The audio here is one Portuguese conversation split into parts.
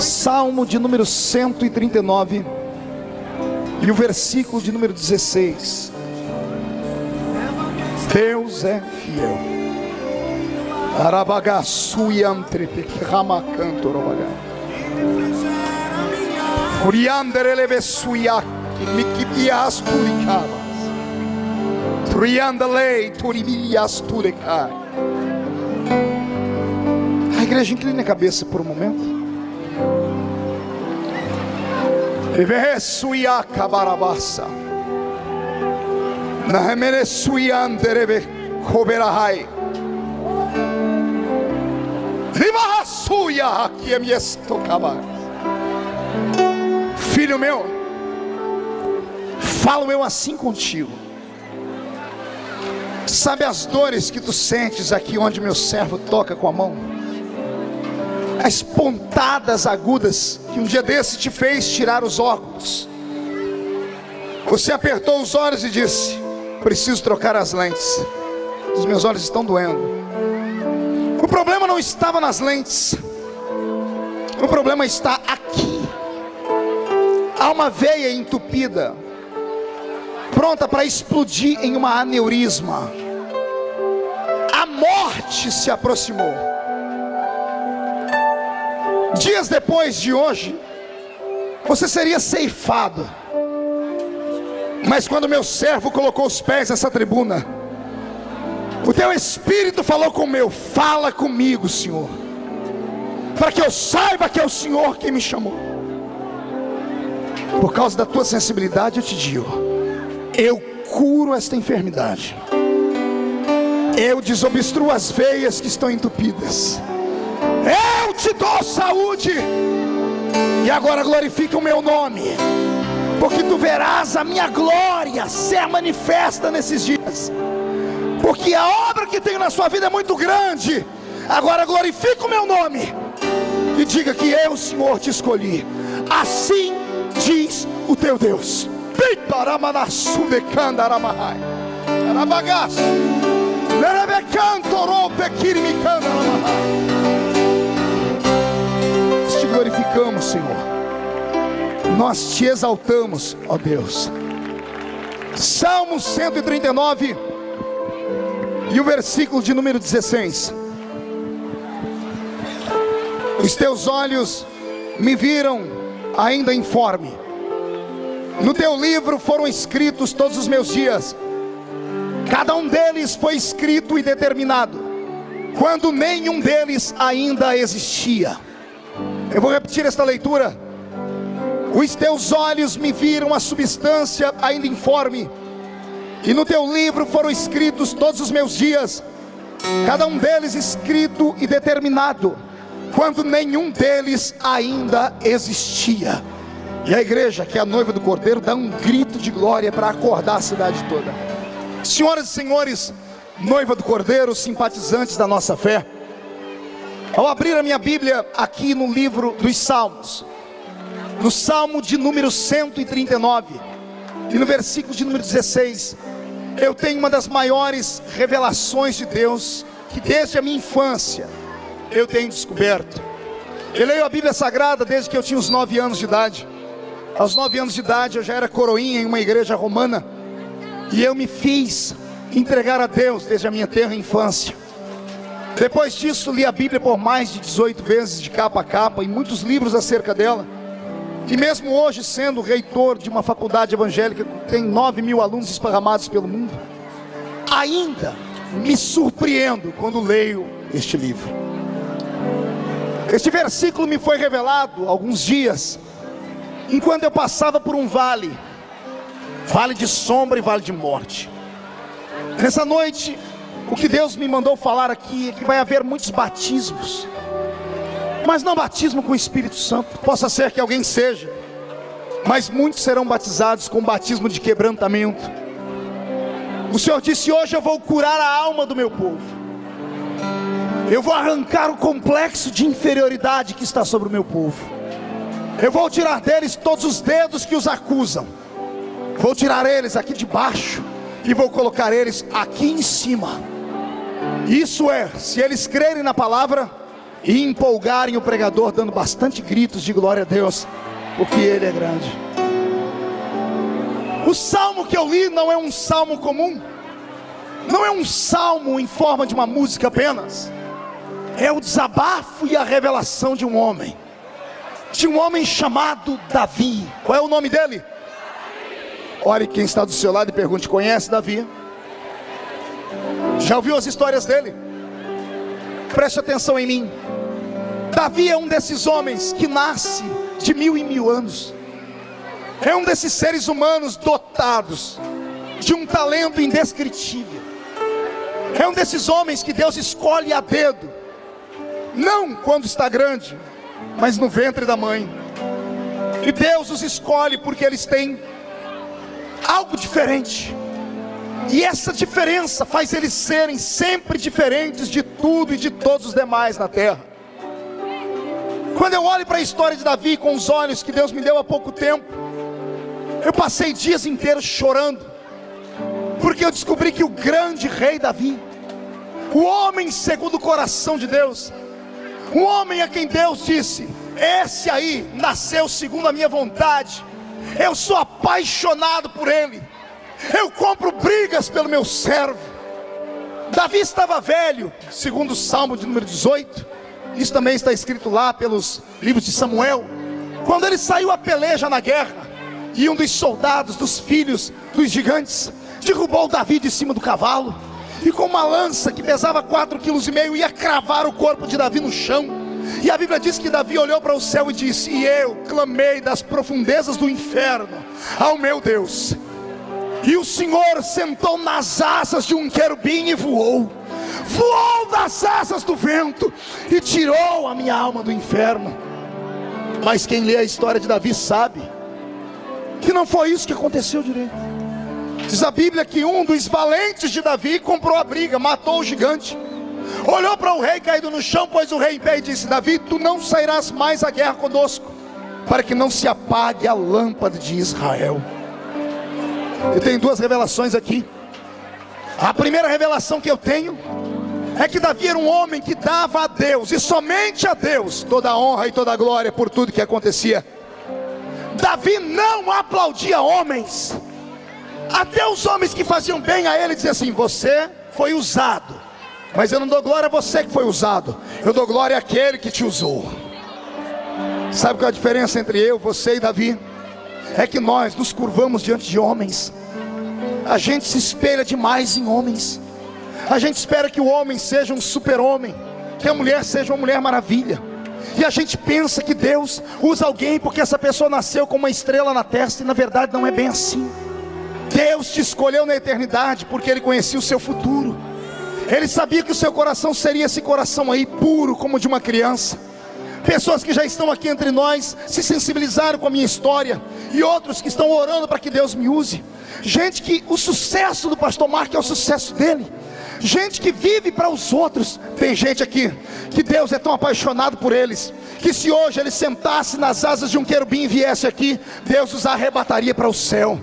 Salmo de número 139 e o versículo de número 16. Deus é fiel. A igreja inclina a cabeça por um momento. Filho meu, falo eu assim contigo. Sabe as dores que tu sentes aqui onde meu servo toca com a mão? As pontadas agudas que um dia desse te fez tirar os óculos. Você apertou os olhos e disse: preciso trocar as lentes, os meus olhos estão doendo. O problema não estava nas lentes, o problema está aqui. Há uma veia entupida, pronta para explodir em uma aneurisma. A morte se aproximou. Dias depois de hoje, você seria ceifado. Mas quando meu servo colocou os pés nessa tribuna, o teu espírito falou com o meu: fala comigo, Senhor, para que eu saiba que é o Senhor quem me chamou. Por causa da tua sensibilidade eu te digo: eu curo esta enfermidade, eu desobstruo as veias que estão entupidas, eu te dou saúde. E agora glorifica o meu nome, porque tu verás a minha glória ser manifesta nesses dias. Porque a obra que tenho na sua vida é muito grande. Agora glorifica o meu nome e diga que eu, Senhor, te escolhi. Assim diz o teu Deus. Nós te glorificamos, Senhor. Nós te exaltamos, ó Deus. Salmo 139 e o versículo de número 16. Os teus olhos me viram ainda informe. No teu livro foram escritos todos os meus dias. Cada um deles foi escrito e determinado, quando nenhum deles ainda existia. Eu vou repetir esta leitura. Os teus olhos me viram a substância ainda informe, e no teu livro foram escritos todos os meus dias, cada um deles escrito e determinado, quando nenhum deles ainda existia. E a igreja, que é a noiva do Cordeiro, dá um grito de glória para acordar a cidade toda. Senhoras e senhores, noiva do Cordeiro, simpatizantes da nossa fé, ao abrir a minha Bíblia aqui no livro dos Salmos, no Salmo de número 139 e no versículo de número 16, eu tenho uma das maiores revelações de Deus que desde a minha infância eu tenho descoberto. Eu leio a Bíblia Sagrada desde que eu tinha os 9 anos de idade. Aos 9 anos de idade eu já era coroinha em uma igreja romana, e eu me fiz entregar a Deus desde a minha tenra infância. Depois disso li a Bíblia por mais de 18 vezes, de capa a capa, e muitos livros acerca dela. E mesmo hoje, sendo reitor de uma faculdade evangélica que tem 9.000 alunos esparramados pelo mundo, ainda me surpreendo quando leio este livro. Este versículo me foi revelado há alguns dias, enquanto eu passava por um vale de sombra e vale de morte. Nessa noite, o que Deus me mandou falar aqui é que vai haver muitos batismos, mas não batismo com o Espírito Santo. Possa ser que alguém seja, mas muitos serão batizados com batismo de quebrantamento. O Senhor disse: hoje eu vou curar a alma do meu povo. Eu vou arrancar o complexo de inferioridade que está sobre o meu povo. Eu vou tirar deles todos os dedos que os acusam. Vou tirar eles aqui de baixo e vou colocar eles aqui em cima. Isso é, se eles crerem na palavra e empolgarem o pregador dando bastante gritos de glória a Deus, porque Ele é grande. O salmo que eu li não é um salmo comum, não é um salmo em forma de uma música apenas. É o desabafo e a revelação de um homem chamado Davi. Qual é o nome dele? Olhe quem está do seu lado e pergunte: conhece Davi? Já ouviu as histórias dele? Preste atenção em mim. Davi é um desses homens que nasce de 1000 em 1000 anos. É um desses seres humanos dotados de um talento indescritível. É um desses homens que Deus escolhe a dedo, não quando está grande, mas no ventre da mãe. E Deus os escolhe porque eles têm algo diferente. E essa diferença faz eles serem sempre diferentes de tudo e de todos os demais na terra. Quando eu olho para a história de Davi com os olhos que Deus me deu há pouco tempo, eu passei dias inteiros chorando, porque eu descobri que o grande rei Davi, o homem segundo o coração de Deus, um homem a quem Deus disse: esse aí nasceu segundo a minha vontade, eu sou apaixonado por ele, eu compro brigas pelo meu servo. Davi estava velho, segundo o Salmo de número 18, isso também está escrito lá pelos livros de Samuel, quando ele saiu a peleja na guerra, e um dos soldados, dos filhos dos gigantes, derrubou Davi de cima do cavalo, e com uma lança que pesava 4,5 kg, ia cravar o corpo de Davi no chão. E a Bíblia diz que Davi olhou para o céu e disse: e eu clamei das profundezas do inferno ao meu Deus, e o Senhor sentou nas asas de um querubim e voou das asas do vento, e tirou a minha alma do inferno. Mas quem lê a história de Davi sabe que não foi isso que aconteceu direito. Diz a Bíblia que um dos valentes de Davi comprou a briga, matou o gigante, olhou para o rei caído no chão, pôs o rei em pé e disse: Davi, tu não sairás mais à guerra conosco, para que não se apague a lâmpada de Israel. Eu tenho duas revelações aqui. A primeira revelação que eu tenho é que Davi era um homem que dava a Deus, e somente a Deus, toda a honra e toda a glória por tudo que acontecia. Davi não aplaudia homens. Até os homens que faziam bem a ele diziam assim: você foi usado, mas eu não dou glória a você que foi usado, eu dou glória àquele que te usou. Sabe qual é a diferença entre eu, você e Davi? É que nós nos curvamos diante de homens. A gente se espelha demais em homens. A gente espera que o homem seja um super-homem, que a mulher seja uma mulher maravilha. E a gente pensa que Deus usa alguém porque essa pessoa nasceu com uma estrela na testa, e na verdade não é bem assim. Deus te escolheu na eternidade porque Ele conhecia o seu futuro. Ele sabia que o seu coração seria esse coração aí, puro como de uma criança. Pessoas que já estão aqui entre nós se sensibilizaram com a minha história, e outros que estão orando para que Deus me use. Gente que o sucesso do pastor Mark é o sucesso dele. Gente que vive para os outros. Tem gente aqui que Deus é tão apaixonado por eles, que se hoje ele sentasse nas asas de um querubim e viesse aqui, Deus os arrebataria para o céu.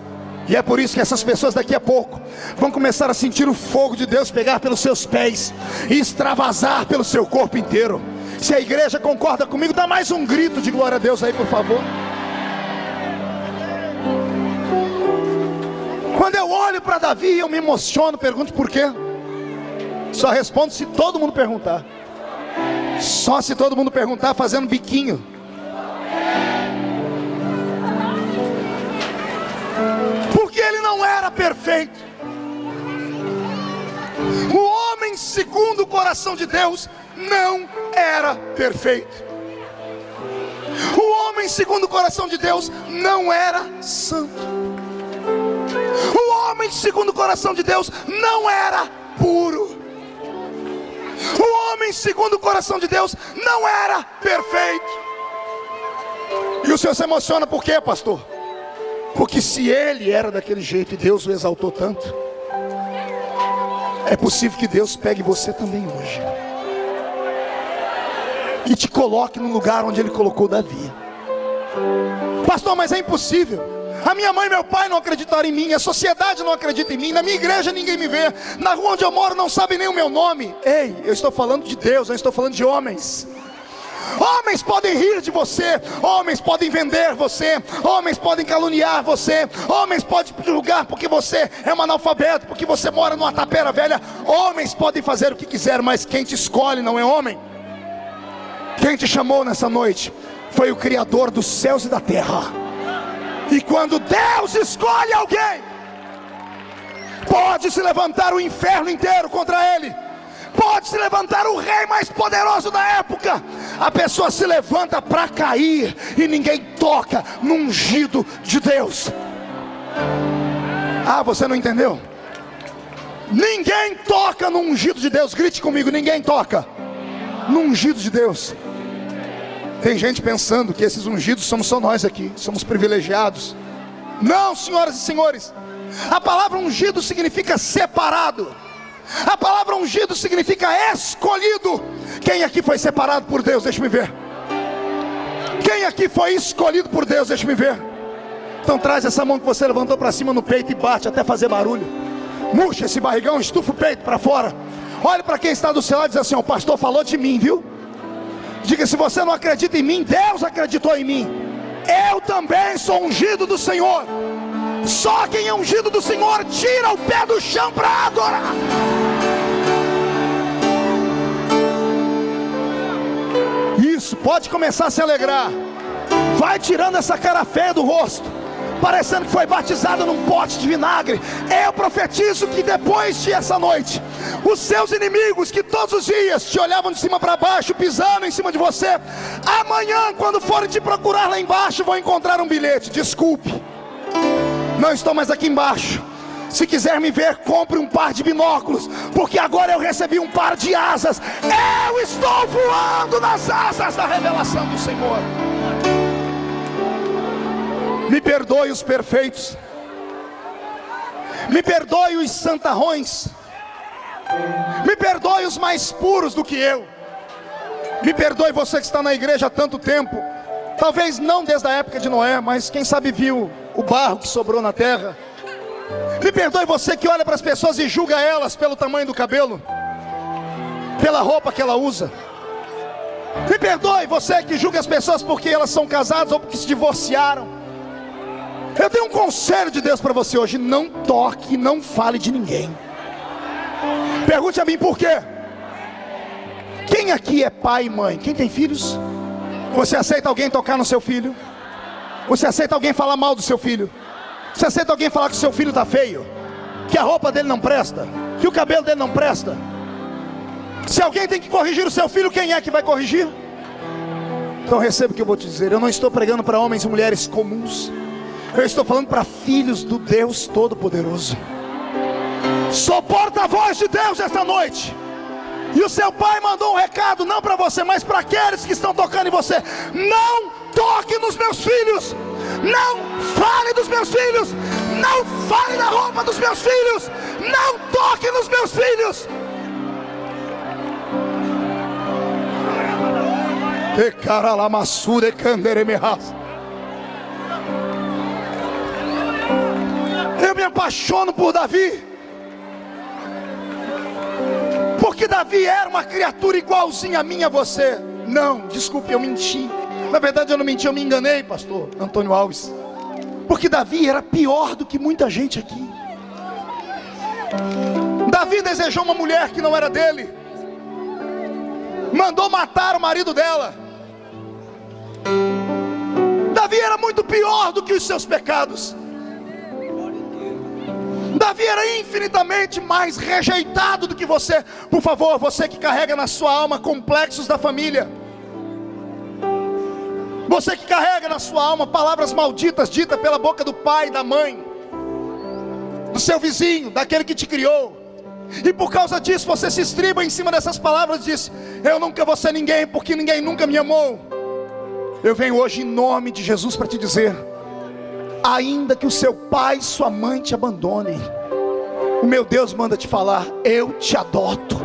E é por isso que essas pessoas daqui a pouco vão começar a sentir o fogo de Deus pegar pelos seus pés e extravasar pelo seu corpo inteiro. Se a igreja concorda comigo, dá mais um grito de glória a Deus aí, por favor. Quando eu olho para Davi, eu me emociono. Pergunto por quê? Só respondo se todo mundo perguntar. Só se todo mundo perguntar, fazendo biquinho. Porque ele não era perfeito. O homem segundo o coração de Deus não era perfeito. O homem segundo o coração de Deus não era santo. O homem segundo o coração de Deus não era puro. O homem segundo o coração de Deus não era perfeito. E o senhor se emociona por quê, pastor? Porque se ele era daquele jeito e Deus o exaltou tanto, é possível que Deus pegue você também hoje e te coloque no lugar onde Ele colocou Davi. Pastor, mas é impossível. A minha mãe e meu pai não acreditaram em mim, a sociedade não acredita em mim, na minha igreja ninguém me vê, na rua onde eu moro não sabem nem o meu nome. Ei, eu estou falando de Deus, eu estou falando de homens. Homens podem rir de você, homens podem vender você, homens podem caluniar você, homens podem julgar porque você é um analfabeto, porque você mora numa tapera velha. Homens podem fazer o que quiser, mas quem te escolhe não é homem. Quem te chamou nessa noite foi o Criador dos céus e da terra. E quando Deus escolhe alguém, pode se levantar o inferno inteiro contra ele, pode se levantar o rei mais poderoso da época. A pessoa se levanta para cair e ninguém toca no ungido de Deus. Ah, você não entendeu? Ninguém toca no ungido de Deus. Grite comigo: ninguém toca no ungido de Deus. Tem gente pensando que esses ungidos somos só nós aqui, somos privilegiados. Não, senhoras e senhores, a palavra ungido significa separado. A palavra ungido significa escolhido. Quem aqui foi separado por Deus? Deixa-me ver. Quem aqui foi escolhido por Deus? Deixa-me ver. Então traz essa mão que você levantou para cima no peito e bate até fazer barulho. Murcha esse barrigão, estufa o peito para fora. Olhe para quem está do seu lado e diz assim: o pastor falou de mim, viu? Diga: se você não acredita em mim, Deus acreditou em mim. Eu também sou ungido do Senhor. Só quem é ungido do Senhor tira o pé do chão para adorar. Isso, pode começar a se alegrar. Vai tirando essa cara feia do rosto, parecendo que foi batizado num pote de vinagre. Eu profetizo que depois de essa noite, os seus inimigos que todos os dias te olhavam de cima para baixo, pisando em cima de você, amanhã, quando forem te procurar lá embaixo, vão encontrar um bilhete: desculpe, não estou mais aqui embaixo. Se quiser me ver, compre um par de binóculos, porque agora eu recebi um par de asas. Eu estou voando nas asas da revelação do Senhor. Me perdoe os perfeitos, me perdoe os santarrões, me perdoe os mais puros do que eu, me perdoe você que está na igreja há tanto tempo, talvez não desde a época de Noé, mas quem sabe viu o barro que sobrou na terra. Me perdoe você que olha para as pessoas e julga elas pelo tamanho do cabelo, pela roupa que ela usa. Me perdoe você que julga as pessoas porque elas são casadas ou porque se divorciaram. Eu tenho um conselho de Deus para você hoje: não toque, não fale de ninguém. Pergunte a mim por quê. Quem aqui é pai e mãe? Quem tem filhos? Você aceita alguém tocar no seu filho? Você aceita alguém falar mal do seu filho? Você aceita alguém falar que o seu filho está feio? Que a roupa dele não presta? Que o cabelo dele não presta? Se alguém tem que corrigir o seu filho, quem é que vai corrigir? Então receba o que eu vou te dizer. Eu não estou pregando para homens e mulheres comuns. Eu estou falando para filhos do Deus Todo-Poderoso. Sou porta-voz de Deus esta noite. E o seu pai mandou um recado, não para você, mas para aqueles que estão tocando em você: não toque nos meus filhos, não fale dos meus filhos, não fale da roupa dos meus filhos, não toque nos meus filhos. E caralamassure canderemehas. Eu me apaixono por Davi, porque Davi era uma criatura igualzinha a mim e a você. Não, desculpe, eu menti. Na verdade eu não menti, eu me enganei, pastor Antônio Alves. Porque Davi era pior do que muita gente aqui. Davi desejou uma mulher que não era dele, mandou matar o marido dela. Davi era muito pior do que os seus pecados. Davi era infinitamente mais rejeitado do que você. Por favor, você que carrega na sua alma complexos da família, você que carrega na sua alma palavras malditas ditas pela boca do pai, da mãe, do seu vizinho, daquele que te criou, e por causa disso você se estriba em cima dessas palavras e diz: eu nunca vou ser ninguém porque ninguém nunca me amou. Eu venho hoje em nome de Jesus para te dizer: ainda que o seu pai e sua mãe te abandonem, o meu Deus manda te falar: eu te adoto.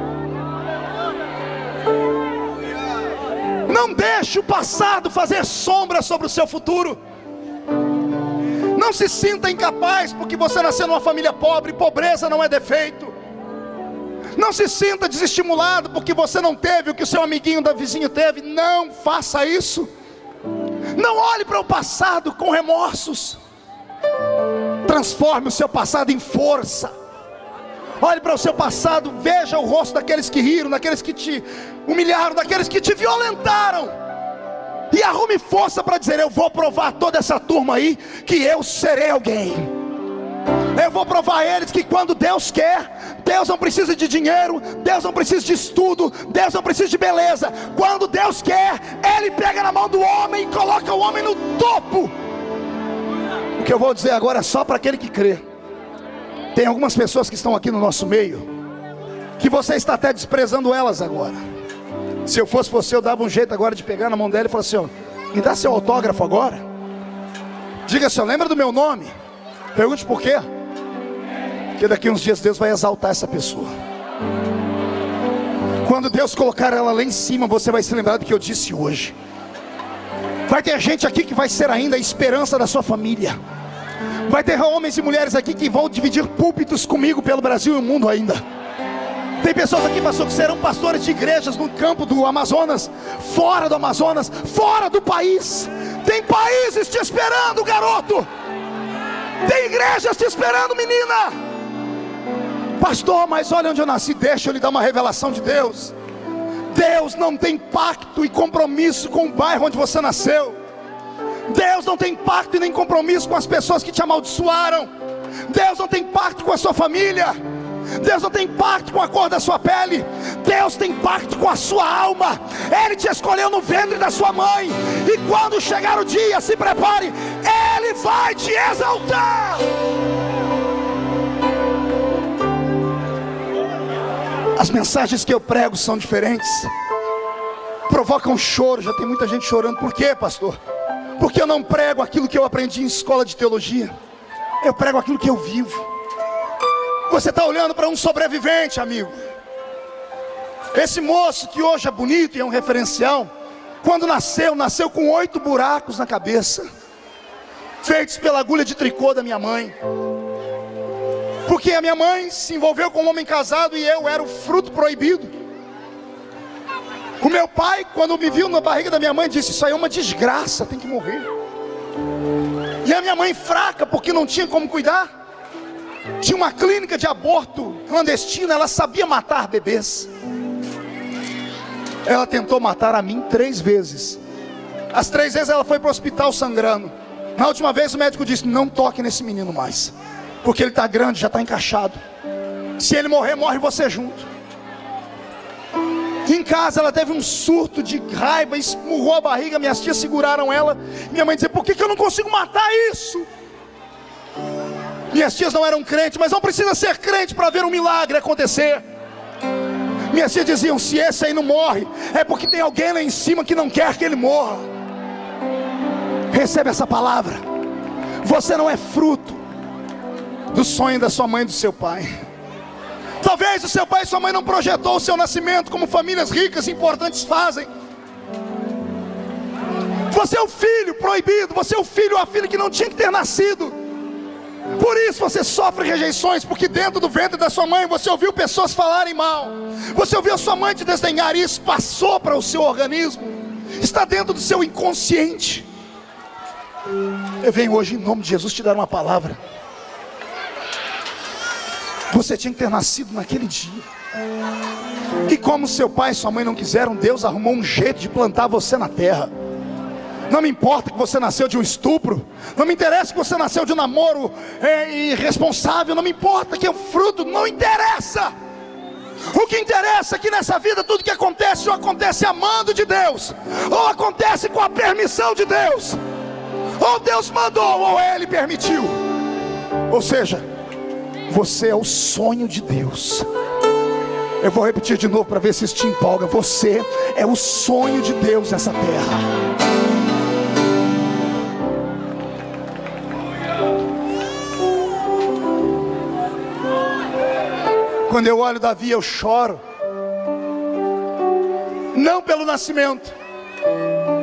Não deixe o passado fazer sombra sobre o seu futuro. Não se sinta incapaz porque você nasceu numa família pobre. Pobreza não é defeito. Não se sinta desestimulado porque você não teve o que o seu amiguinho da vizinha teve. Não faça isso. Não olhe para o passado com remorsos. Transforme o seu passado em força. Olhe para o seu passado, veja o rosto daqueles que riram, daqueles que te humilharam, daqueles que te violentaram, e arrume força para dizer: eu vou provar toda essa turma aí que eu serei alguém. Eu vou provar a eles que quando Deus quer, Deus não precisa de dinheiro, Deus não precisa de estudo, Deus não precisa de beleza. Quando Deus quer, Ele pega na mão do homem e coloca o homem no topo. O que eu vou dizer agora é só para aquele que crê. Tem algumas pessoas que estão aqui no nosso meio, que você está até desprezando elas agora. Se eu fosse você, eu dava um jeito agora de pegar na mão dela e falar assim: ó, me dá seu autógrafo agora. Diga assim: ó, lembra do meu nome? Pergunte por quê. Porque daqui a uns dias Deus vai exaltar essa pessoa. Quando Deus colocar ela lá em cima, você vai se lembrar do que eu disse hoje. Vai ter gente aqui que vai ser ainda a esperança da sua família. Vai ter homens e mulheres aqui que vão dividir púlpitos comigo pelo Brasil e o mundo ainda. Tem pessoas aqui, pastor, que serão pastores de igrejas no campo do Amazonas, fora do Amazonas, fora do país. Tem países te esperando, garoto. Tem igrejas te esperando, menina. Pastor, mas olha onde eu nasci. Deixa eu lhe dar uma revelação de Deus. Deus não tem pacto e compromisso com o bairro onde você nasceu. Deus não tem pacto e nem compromisso com as pessoas que te amaldiçoaram. Deus não tem pacto com a sua família. Deus não tem pacto com a cor da sua pele. Deus tem pacto com a sua alma. Ele te escolheu no ventre da sua mãe. E quando chegar o dia, se prepare, Ele vai te exaltar. As mensagens que eu prego são diferentes. Provocam choro. Já tem muita gente chorando. Por quê, pastor? Porque eu não prego aquilo que eu aprendi em escola de teologia. Eu prego aquilo que eu vivo. Você está olhando para um sobrevivente, amigo. Esse moço que hoje é bonito e é um referencial, quando nasceu com 8 buracos na cabeça, feitos pela agulha de tricô da minha mãe. Porque a minha mãe se envolveu com um homem casado e eu era o fruto proibido. O meu pai, quando me viu na barriga da minha mãe, disse: isso aí é uma desgraça, tem que morrer. E a minha mãe, fraca, porque não tinha como cuidar, tinha uma clínica de aborto clandestina. Ela sabia matar bebês. Ela tentou matar a mim 3 vezes. As 3 vezes ela foi para o hospital sangrando. Na última vez o médico disse: não toque nesse menino mais, porque ele está grande, já está encaixado. Se ele morrer, morre você junto. Em casa ela teve um surto de raiva, esmurrou a barriga, minhas tias seguraram ela. Minha mãe dizia: por que eu não consigo matar isso? Minhas tias não eram crentes, mas não precisa ser crente para ver um milagre acontecer. Minhas tias diziam: se esse aí não morre, é porque tem alguém lá em cima que não quer que ele morra. Recebe essa palavra. Você não é fruto do sonho da sua mãe e do seu pai. Talvez o seu pai e sua mãe não projetou o seu nascimento como famílias ricas e importantes fazem. Você é o filho proibido. Você é o filho ou a filha que não tinha que ter nascido. Por isso você sofre rejeições, porque dentro do ventre da sua mãe você ouviu pessoas falarem mal. Você ouviu a sua mãe te desdenhar, e isso passou para o seu organismo. Está dentro do seu inconsciente. Eu venho hoje em nome de Jesus te dar uma palavra. Você tinha que ter nascido naquele dia. E como seu pai e sua mãe não quiseram, Deus arrumou um jeito de plantar você na terra. Não me importa que você nasceu de um estupro. Não me interessa que você nasceu de um namoro irresponsável. Não me importa que é o fruto. Não interessa. O que interessa é que nessa vida tudo que acontece, ou acontece amando de Deus, ou acontece com a permissão de Deus. Ou Deus mandou, ou Ele permitiu. Ou seja, você é o sonho de Deus. Eu vou repetir de novo para ver se isso te empolga. Você é o sonho de Deus nessa terra. Quando eu olho Davi, eu choro. Não pelo nascimento,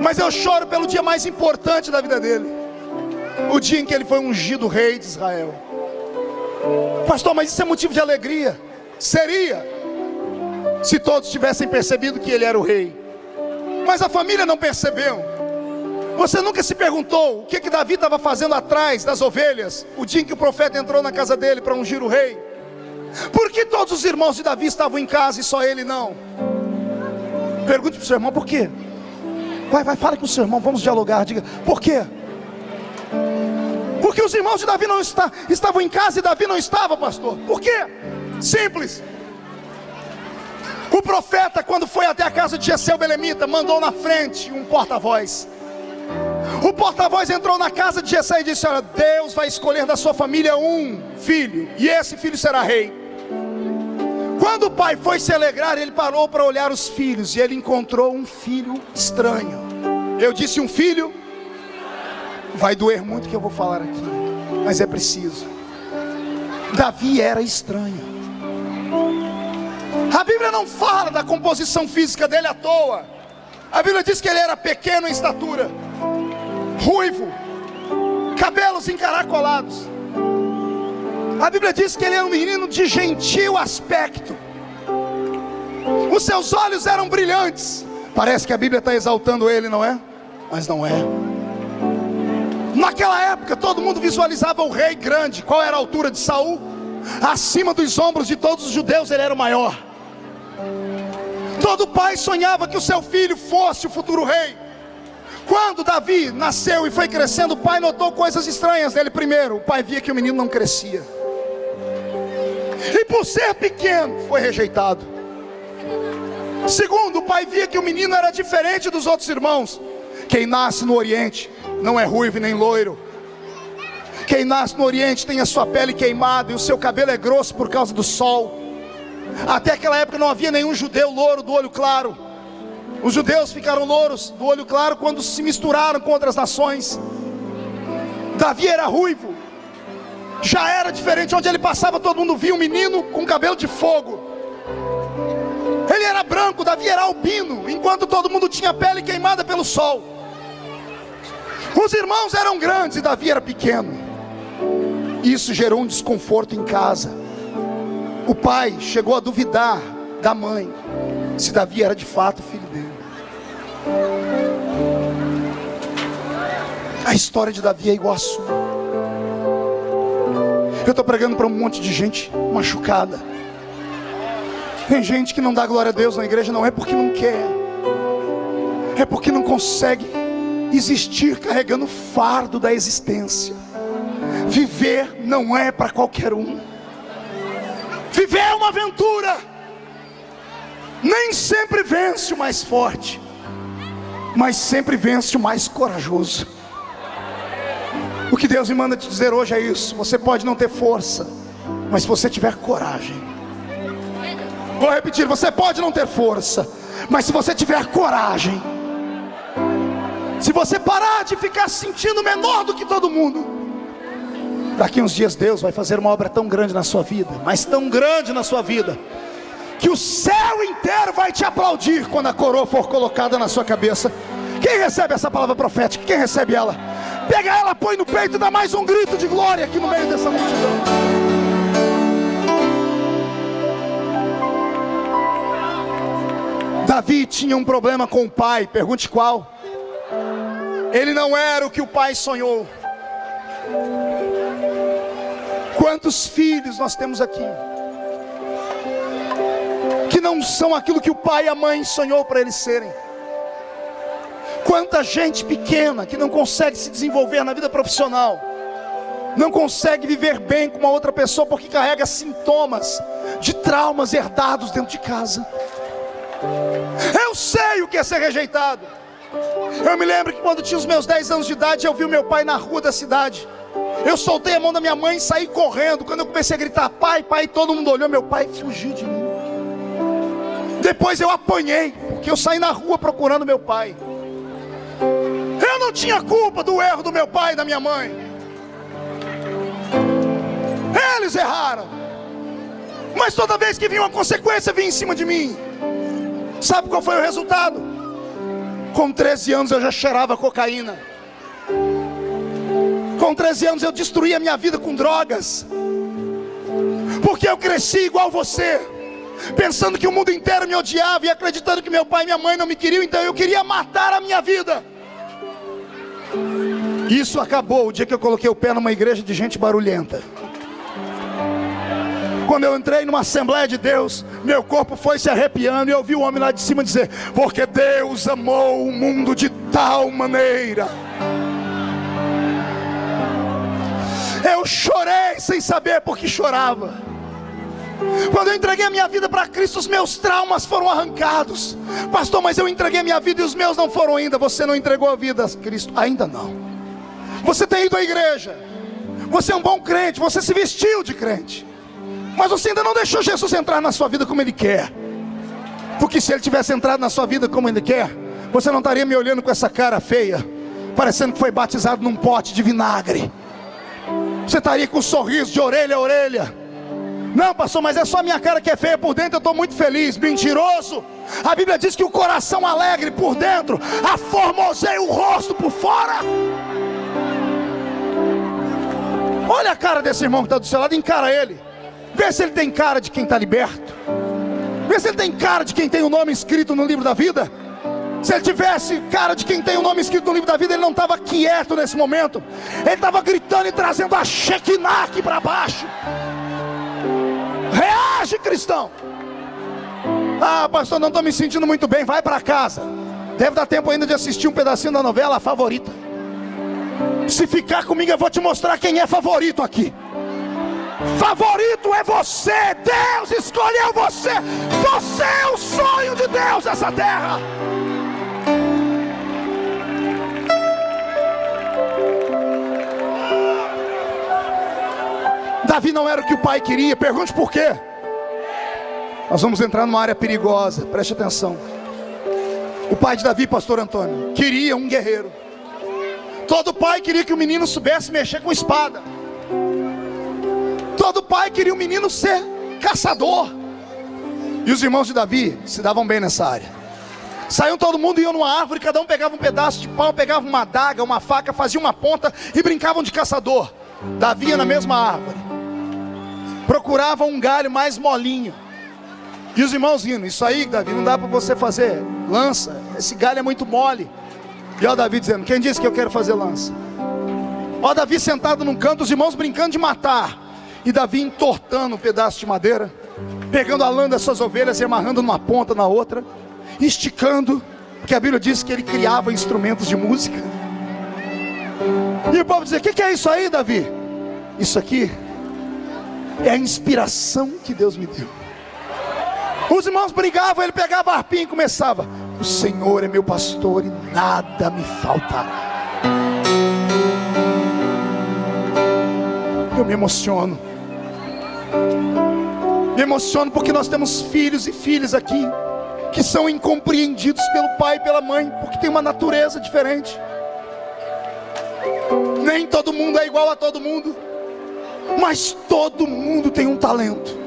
mas eu choro pelo dia mais importante da vida dele. O dia em que ele foi ungido rei de Israel. Pastor, mas isso é motivo de alegria? Seria, se todos tivessem percebido que ele era o rei. Mas a família não percebeu. Você nunca se perguntou o que Davi estava fazendo atrás das ovelhas, o dia em que o profeta entrou na casa dele para ungir o rei? Por que todos os irmãos de Davi estavam em casa e só ele não? Pergunte para o seu irmão, por quê? Vai, fala com o seu irmão, vamos dialogar, diga, por quê? Porque os irmãos de Davi não estavam em casa e Davi não estava, pastor. Por quê? Simples. O profeta, quando foi até a casa de Jessé o belemita, mandou na frente um porta-voz. O porta-voz entrou na casa de Jessé e disse: olha, Deus vai escolher da sua família um filho, e esse filho será rei. Quando o pai foi se alegrar, ele parou para olhar os filhos, e ele encontrou um filho estranho. Eu disse um filho, vai doer muito o que eu vou falar aqui, mas é preciso. Davi era estranho. A Bíblia não fala da composição física dele à toa. A Bíblia diz que ele era pequeno em estatura, ruivo, cabelos encaracolados. A Bíblia diz que ele era um menino de gentil aspecto. Os seus olhos eram brilhantes. Parece que a Bíblia está exaltando ele, não é? Mas não é. Naquela época todo mundo visualizava o rei grande. Qual era a altura de Saul? Acima dos ombros de todos os judeus ele era o maior. Todo pai sonhava que o seu filho fosse o futuro rei. Quando Davi nasceu e foi crescendo, o pai notou coisas estranhas nele. Primeiro, o pai via que o menino não crescia, e por ser pequeno foi rejeitado. Segundo, o pai via que o menino era diferente dos outros irmãos. Quem nasce no Oriente não é ruivo nem loiro. Quem nasce no Oriente tem a sua pele queimada e o seu cabelo é grosso por causa do sol. Até aquela época não havia nenhum judeu louro do olho claro. Os judeus ficaram louros do olho claro quando se misturaram com outras nações. Davi era ruivo, já era diferente. Onde ele passava todo mundo via um menino com cabelo de fogo. Ele era branco, Davi era albino, enquanto todo mundo tinha pele queimada pelo sol. Os irmãos eram grandes e Davi era pequeno. Isso gerou um desconforto em casa. O pai chegou a duvidar da mãe se Davi era de fato filho dele. A história de Davi é igual a sua. Eu estou pregando para um monte de gente machucada. Tem gente que não dá glória a Deus na igreja, não é porque não quer, é porque não consegue existir carregando o fardo da existência. Viver não é para qualquer um. Viver é uma aventura. Nem sempre vence o mais forte, mas sempre vence o mais corajoso. O que Deus me manda te dizer hoje é isso: você pode não ter força, mas se você tiver coragem. Vou repetir: você pode não ter força, mas se você tiver coragem, se você parar de ficar se sentindo menor do que todo mundo, daqui uns dias Deus vai fazer uma obra tão grande na sua vida, mas tão grande na sua vida, que o céu inteiro vai te aplaudir quando a coroa for colocada na sua cabeça. Quem recebe essa palavra profética? Quem recebe ela? Pega ela, põe no peito e dá mais um grito de glória aqui no meio dessa multidão. Davi tinha um problema com o pai. Pergunte qual? Ele não era o que o pai sonhou. Quantos filhos nós temos aqui que não são aquilo que o pai e a mãe sonhou para eles serem? Quanta gente pequena que não consegue se desenvolver na vida profissional, não consegue viver bem com uma outra pessoa porque carrega sintomas de traumas herdados dentro de casa. Eu sei o que é ser rejeitado. Eu me lembro que quando tinha os meus 10 anos de idade, eu vi o meu pai na rua da cidade. Eu soltei a mão da minha mãe e saí correndo. Quando eu comecei a gritar pai, pai, todo mundo olhou. Meu pai fugiu de mim. Depois eu apanhei, porque eu saí na rua procurando meu pai. Eu não tinha culpa do erro do meu pai e da minha mãe. Eles erraram, mas toda vez que vinha uma consequência, vinha em cima de mim. Sabe qual foi o resultado? Com 13 anos eu já cheirava cocaína. Com 13 anos eu destruí a minha vida com drogas. Porque eu cresci igual você. pensando que o mundo inteiro me odiava e acreditando que meu pai e minha mãe não me queriam, então eu queria matar a minha vida. Isso acabou o dia que eu coloquei o pé numa igreja de gente barulhenta. Quando eu entrei numa Assembleia de Deus, meu corpo foi se arrepiando e eu ouvi o homem lá de cima dizer: porque Deus amou o mundo de tal maneira. Eu chorei sem saber por que chorava. Quando eu entreguei a minha vida para Cristo, os meus traumas foram arrancados. Pastor, mas eu entreguei a minha vida e os meus não foram ainda. Você não entregou a vida a Cristo? Ainda não. Você tem ido à igreja, você é um bom crente, você se vestiu de crente, mas você ainda não deixou Jesus entrar na sua vida como Ele quer. Porque se Ele tivesse entrado na sua vida como Ele quer, você não estaria me olhando com essa cara feia, parecendo que foi batizado num pote de vinagre. Você estaria com um sorriso de orelha a orelha. Não, pastor, mas é só minha cara que é feia, por dentro eu estou muito feliz. Mentiroso. A Bíblia diz que o coração alegre por dentro aformoseia o rosto por fora. Olha a cara desse irmão que está do seu lado, encara ele. Vê se ele tem cara de quem está liberto. Vê se ele tem cara de quem tem o nome escrito no livro da vida. Se ele tivesse cara de quem tem o nome escrito no livro da vida, ele não estava quieto nesse momento. Ele estava gritando e trazendo a Shekinah aqui para baixo. Reage, cristão. Ah, pastor, não estou me sentindo muito bem. Vai para casa. Deve dar tempo ainda de assistir um pedacinho da novela Favorita. Se ficar comigo, eu vou te mostrar quem é favorito aqui. Favorito é você. Deus escolheu você. Você é o sonho de Deus nessa terra. Davi não era o que o pai queria. Pergunte por quê. Nós vamos entrar numa área perigosa. Preste atenção. O pai de Davi, pastor Antônio, queria um guerreiro. Todo pai queria que o menino soubesse mexer com espada. Todo pai queria o menino ser caçador. E os irmãos de Davi se davam bem nessa área. Saíam todo mundo e iam numa árvore. Cada um pegava um pedaço de pau, pegava uma adaga, uma faca, fazia uma ponta e brincavam de caçador. Davi ia na mesma árvore, procurava um galho mais molinho. E os irmãos rindo: isso aí, Davi, não dá para você fazer lança, esse galho é muito mole. E ó Davi dizendo: quem disse que eu quero fazer lança? Ó Davi sentado num canto, os irmãos brincando de matar, e Davi entortando um pedaço de madeira, pegando a lã das suas ovelhas e amarrando numa ponta na outra, esticando, porque a Bíblia diz que ele criava instrumentos de música. E o povo dizia: o que é isso aí, Davi? Isso aqui é a inspiração que Deus me deu. Os irmãos brigavam, ele pegava a harpinha e começava: o Senhor é meu pastor e nada me faltará. Eu me emociono. Me emociono porque nós temos filhos e filhas aqui que são incompreendidos pelo pai e pela mãe, porque tem uma natureza diferente. Nem todo mundo é igual a todo mundo, mas todo mundo tem um talento.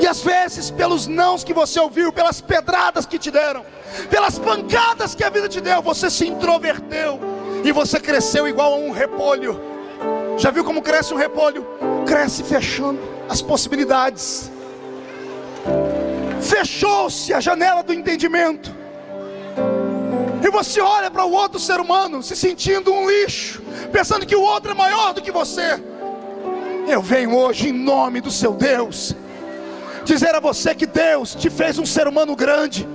E às vezes, pelos nãos que você ouviu, pelas pedradas que te deram, pelas pancadas que a vida te deu, você se introverteu e você cresceu igual a um repolho. Já viu como cresce um repolho? Cresce fechando as possibilidades. Fechou-se a janela do entendimento. E você olha para o outro ser humano se sentindo um lixo, pensando que o outro é maior do que você. Eu venho hoje em nome do seu Deus dizer a você que Deus te fez um ser humano grande,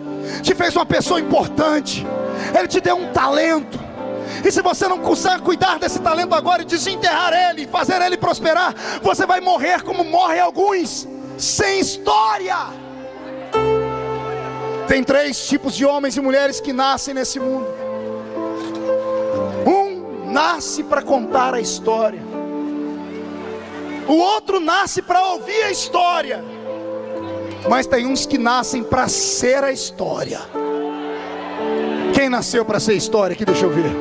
te fez uma pessoa importante. Ele te deu um talento, e se você não consegue cuidar desse talento agora e desenterrar ele, fazer ele prosperar, você vai morrer como morrem alguns, sem história. Tem 3 tipos de homens e mulheres que nascem nesse mundo. Um nasce para contar a história, o outro nasce para ouvir a história, mas tem uns que nascem para ser a história. Quem nasceu para ser história aqui? Deixa eu ver.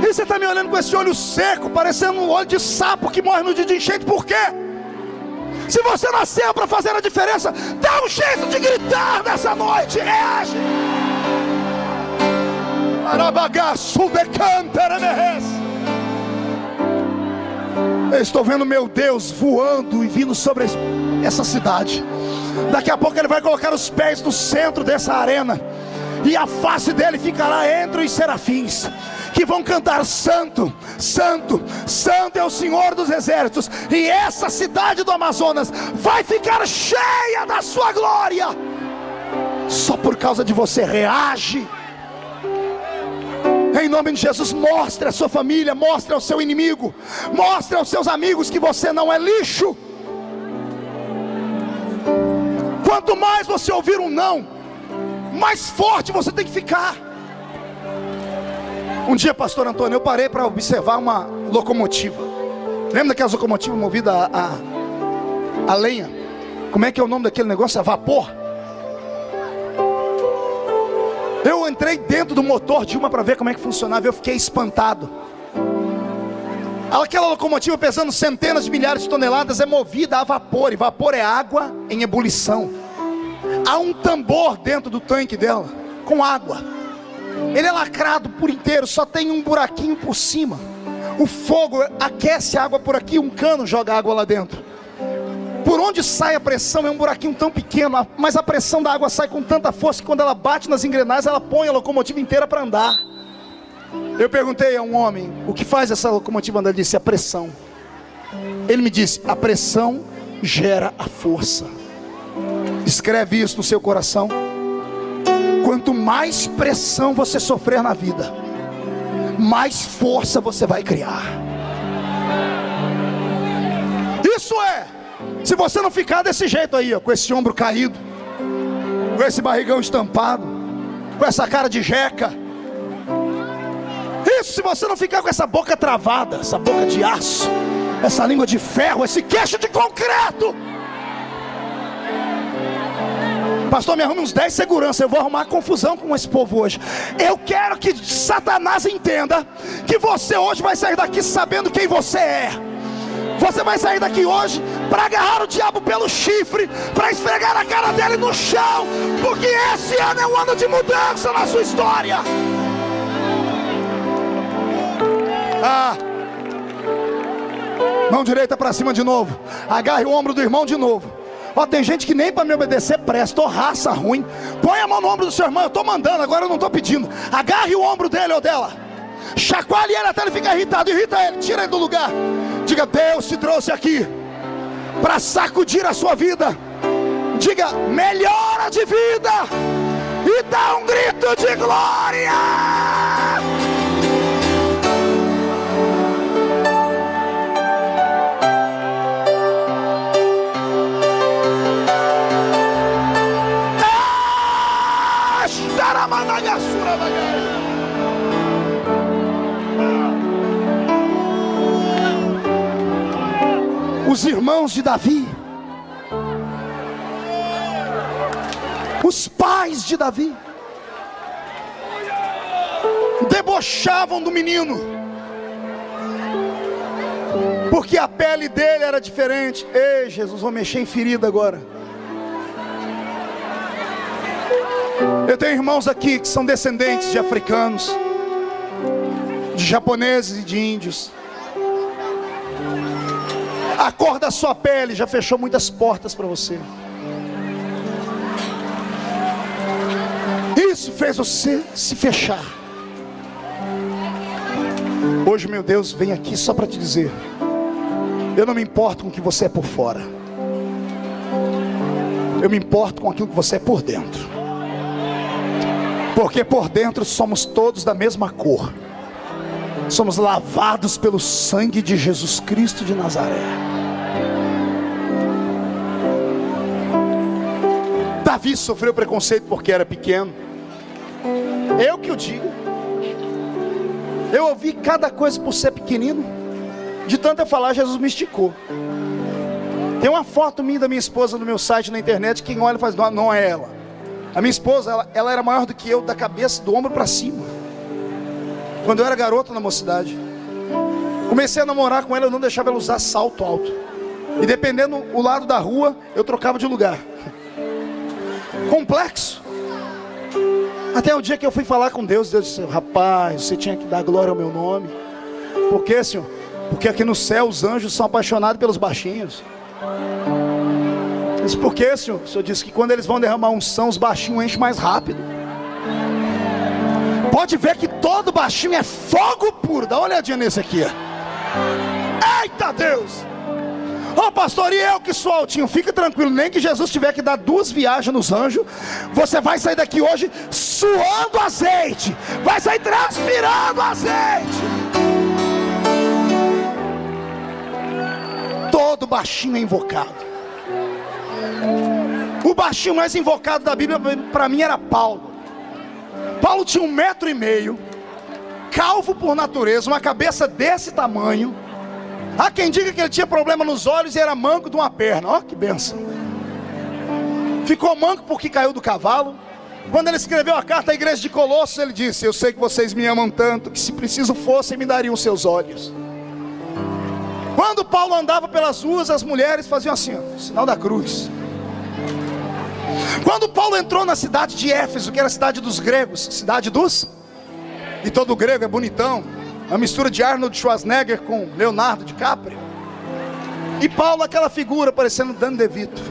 E você está me olhando com esse olho seco, parecendo um olho de sapo que morre no dia de enchente. Por quê? Se você nasceu para fazer a diferença, dá um jeito de gritar nessa noite. Reage. Eu estou vendo meu Deus voando e vindo sobre essa cidade. Daqui a pouco Ele vai colocar os pés no centro dessa arena, e a face dele ficará entre os serafins, que vão cantar: Santo, Santo, Santo é o Senhor dos exércitos. E essa cidade do Amazonas vai ficar cheia da sua glória. Só por causa de você. Reage em nome de Jesus. Mostre à sua família, mostre ao seu inimigo, mostre aos seus amigos que você não é lixo. Quanto mais você ouvir um não, mais forte você tem que ficar. Um dia, pastor Antônio, eu parei para observar uma locomotiva. Lembra daquelas locomotivas movidas a lenha? Como é que é o nome daquele negócio? A vapor. Eu entrei dentro do motor de uma para ver como é que funcionava. Eu fiquei espantado. Aquela locomotiva pesando centenas de milhares de toneladas é movida a vapor. E vapor é água em ebulição. Há um tambor dentro do tanque dela com água. Ele é lacrado por inteiro, só tem um buraquinho por cima. O fogo aquece a água por aqui, um cano joga água lá dentro. Por onde sai a pressão é um buraquinho tão pequeno, mas a pressão da água sai com tanta força que quando ela bate nas engrenagens, ela põe a locomotiva inteira para andar. Eu perguntei a um homem: o que faz essa locomotiva andar? Ele disse: a pressão. Ele me disse: a pressão gera a força. Escreve isso no seu coração. Quanto mais pressão você sofrer na vida, mais força você vai criar. Isso é, se você não ficar desse jeito aí, ó, com esse ombro caído, com esse barrigão estampado, com essa cara de jeca. Isso, se você não ficar com essa boca travada, essa boca de aço, essa língua de ferro, esse queixo de concreto. Pastor, me arrume uns 10 seguranças. Eu vou arrumar confusão com esse povo hoje. Eu quero que Satanás entenda que você hoje vai sair daqui sabendo quem você é. Você vai sair daqui hoje para agarrar o diabo pelo chifre, para esfregar a cara dele no chão, porque esse ano é um ano de mudança na sua história. Mão direita para cima de novo. Agarre o ombro do irmão de novo. Ó, tem gente que nem para me obedecer presta, raça ruim. Põe a mão no ombro do seu irmão. Eu estou mandando, agora eu não estou pedindo. Agarre o ombro dele ou dela, chacoalhe ele até ele ficar irritado. Irrita ele, tira ele do lugar. Diga: Deus te trouxe aqui para sacudir a sua vida. Diga: melhora de vida. E dá um grito de glória. Os irmãos de Davi, os pais de Davi, debochavam do menino, porque a pele dele era diferente. Ei, Jesus, vou mexer em ferida agora. Eu tenho irmãos aqui que são descendentes de africanos, de japoneses e de índios. A cor da sua pele já fechou muitas portas para você. Isso fez você se fechar. Hoje, meu Deus, vem aqui só para te dizer: eu não me importo com o que você é por fora, eu me importo com aquilo que você é por dentro. Porque por dentro somos todos da mesma cor. Somos lavados pelo sangue de Jesus Cristo de Nazaré. Davi sofreu preconceito porque era pequeno. Eu que o digo. Eu ouvi cada coisa por ser pequenino. De tanto eu falar, Jesus me esticou. Tem uma foto minha da minha esposa no meu site na internet. Quem olha faz: não é ela. A minha esposa, ela era maior do que eu, da cabeça, do ombro para cima. Quando eu era garoto na mocidade, comecei a namorar com ela, eu não deixava ela usar salto alto. E dependendo o lado da rua, eu trocava de lugar. Complexo. Até o dia que eu fui falar com Deus, Deus disse: rapaz, você tinha que dar glória ao meu nome. Porque, Senhor, Porque aqui no céu os anjos são apaixonados pelos baixinhos. Isso porque, Senhor? O Senhor disse que quando eles vão derramar unção, os baixinhos enchem mais rápido. Pode ver que todo baixinho é fogo puro. Dá uma olhadinha nesse aqui. Eita Deus! Ô pastor, e eu que sou altinho? Fica tranquilo, nem que Jesus tiver que dar 2 viagens nos anjos, você vai sair daqui hoje suando azeite. Vai sair transpirando azeite. Todo baixinho é invocado. O baixinho mais invocado da Bíblia para mim era Paulo. Paulo tinha 1,5 m, calvo por natureza, uma cabeça desse tamanho. Há quem diga que ele tinha problema nos olhos e era manco de uma perna. Ó que benção. Ficou manco porque caiu do cavalo. Quando ele escreveu a carta à igreja de Colossos, ele disse: eu sei que vocês me amam tanto, que se preciso fossem, me dariam seus olhos. Quando Paulo andava pelas ruas, as mulheres faziam assim, ó, sinal da cruz. Quando Paulo entrou na cidade de Éfeso, que era a cidade dos gregos, cidade dos... E todo grego é bonitão, uma mistura de Arnold Schwarzenegger com Leonardo DiCaprio. E Paulo, aquela figura parecendo Danny DeVito.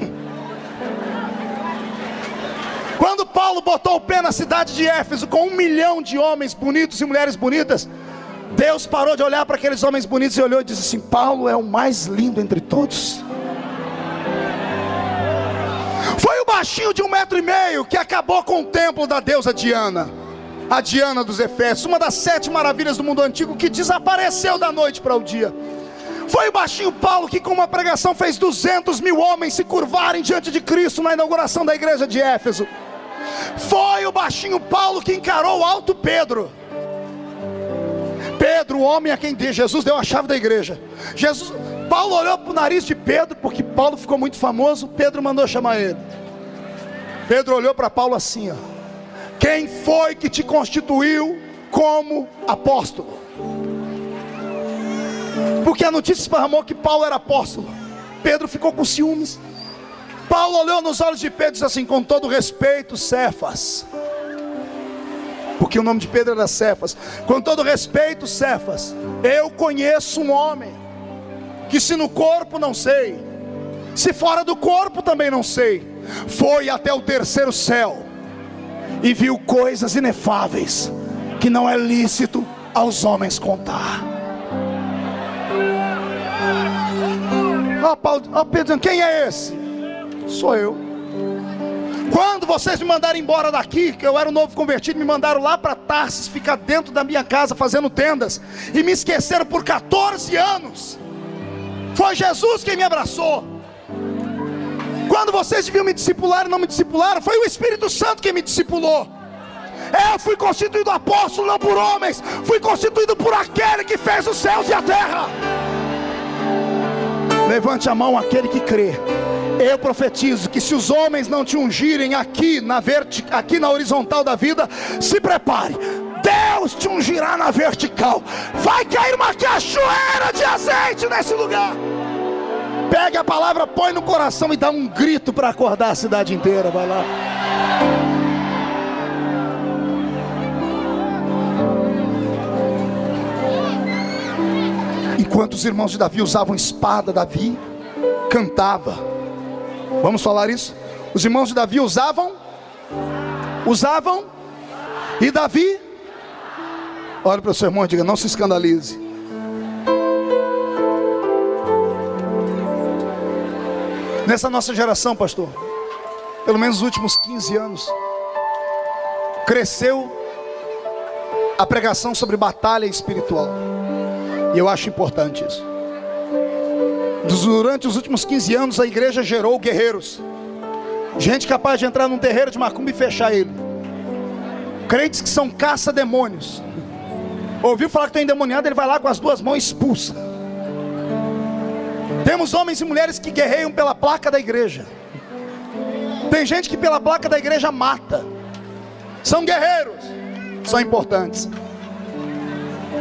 Quando Paulo botou o pé na cidade de Éfeso, com 1 milhão de homens bonitos e mulheres bonitas, Deus parou de olhar para aqueles homens bonitos e olhou e disse assim: Paulo é o mais lindo entre todos. Foi o baixinho de 1,5 m que acabou com o templo da deusa Diana, a Diana dos Efésios, uma das 7 maravilhas do mundo antigo, que desapareceu da noite para o dia. Foi o baixinho Paulo que com uma pregação fez 200.000 homens se curvarem diante de Cristo na inauguração da igreja de Éfeso. Foi o baixinho Paulo que encarou o alto Pedro. Pedro, o homem a quem Jesus deu a chave da igreja. Paulo olhou para o nariz de Pedro, porque Paulo ficou muito famoso. Pedro mandou chamar ele. Pedro olhou para Paulo assim, ó: quem foi que te constituiu como apóstolo? Porque a notícia esparramou que Paulo era apóstolo. Pedro ficou com ciúmes. Paulo olhou nos olhos de Pedro e disse assim: com todo respeito, Cefas, porque o nome de Pedro era Cefas. Com todo respeito, Cefas, eu conheço um homem que, se no corpo não sei, se fora do corpo também não sei, foi até o 3º céu e viu coisas inefáveis que não é lícito aos homens contar. Pedro dizendo: quem é esse? Sou eu. Quando vocês me mandaram embora daqui, que eu era um novo convertido, me mandaram lá para Tarsis, ficar dentro da minha casa fazendo tendas, e me esqueceram por 14 anos. Foi Jesus quem me abraçou. Quando vocês deviam me discipular e não me discipularam, foi o Espírito Santo quem me discipulou. Eu fui constituído apóstolo não por homens, fui constituído por aquele que fez os céus e a terra. Levante a mão aquele que crê. Eu profetizo que se os homens não te ungirem aqui na horizontal da vida, se prepare, Deus te ungirá na vertical. Vai cair uma cachoeira de azeite nesse lugar. Pegue a palavra, põe no coração e dá um grito para acordar a cidade inteira. Vai lá. Enquanto os irmãos de Davi usavam espada, Davi cantava. Vamos falar isso? Os irmãos de Davi usavam, e Davi, olha para o seu irmão e diga: não se escandalize. Nessa nossa geração, pastor, pelo menos nos últimos 15 anos, cresceu a pregação sobre batalha espiritual, e eu acho importante isso. Durante os últimos 15 anos a igreja gerou guerreiros, gente capaz de entrar num terreiro de macumba e fechar ele, crentes que são caça-demônios. Ouviu falar que está endemoniado, ele vai lá com as 2 mãos e expulsa. Temos homens e mulheres que guerreiam pela placa da igreja. Tem gente que pela placa da igreja mata. São guerreiros, são importantes,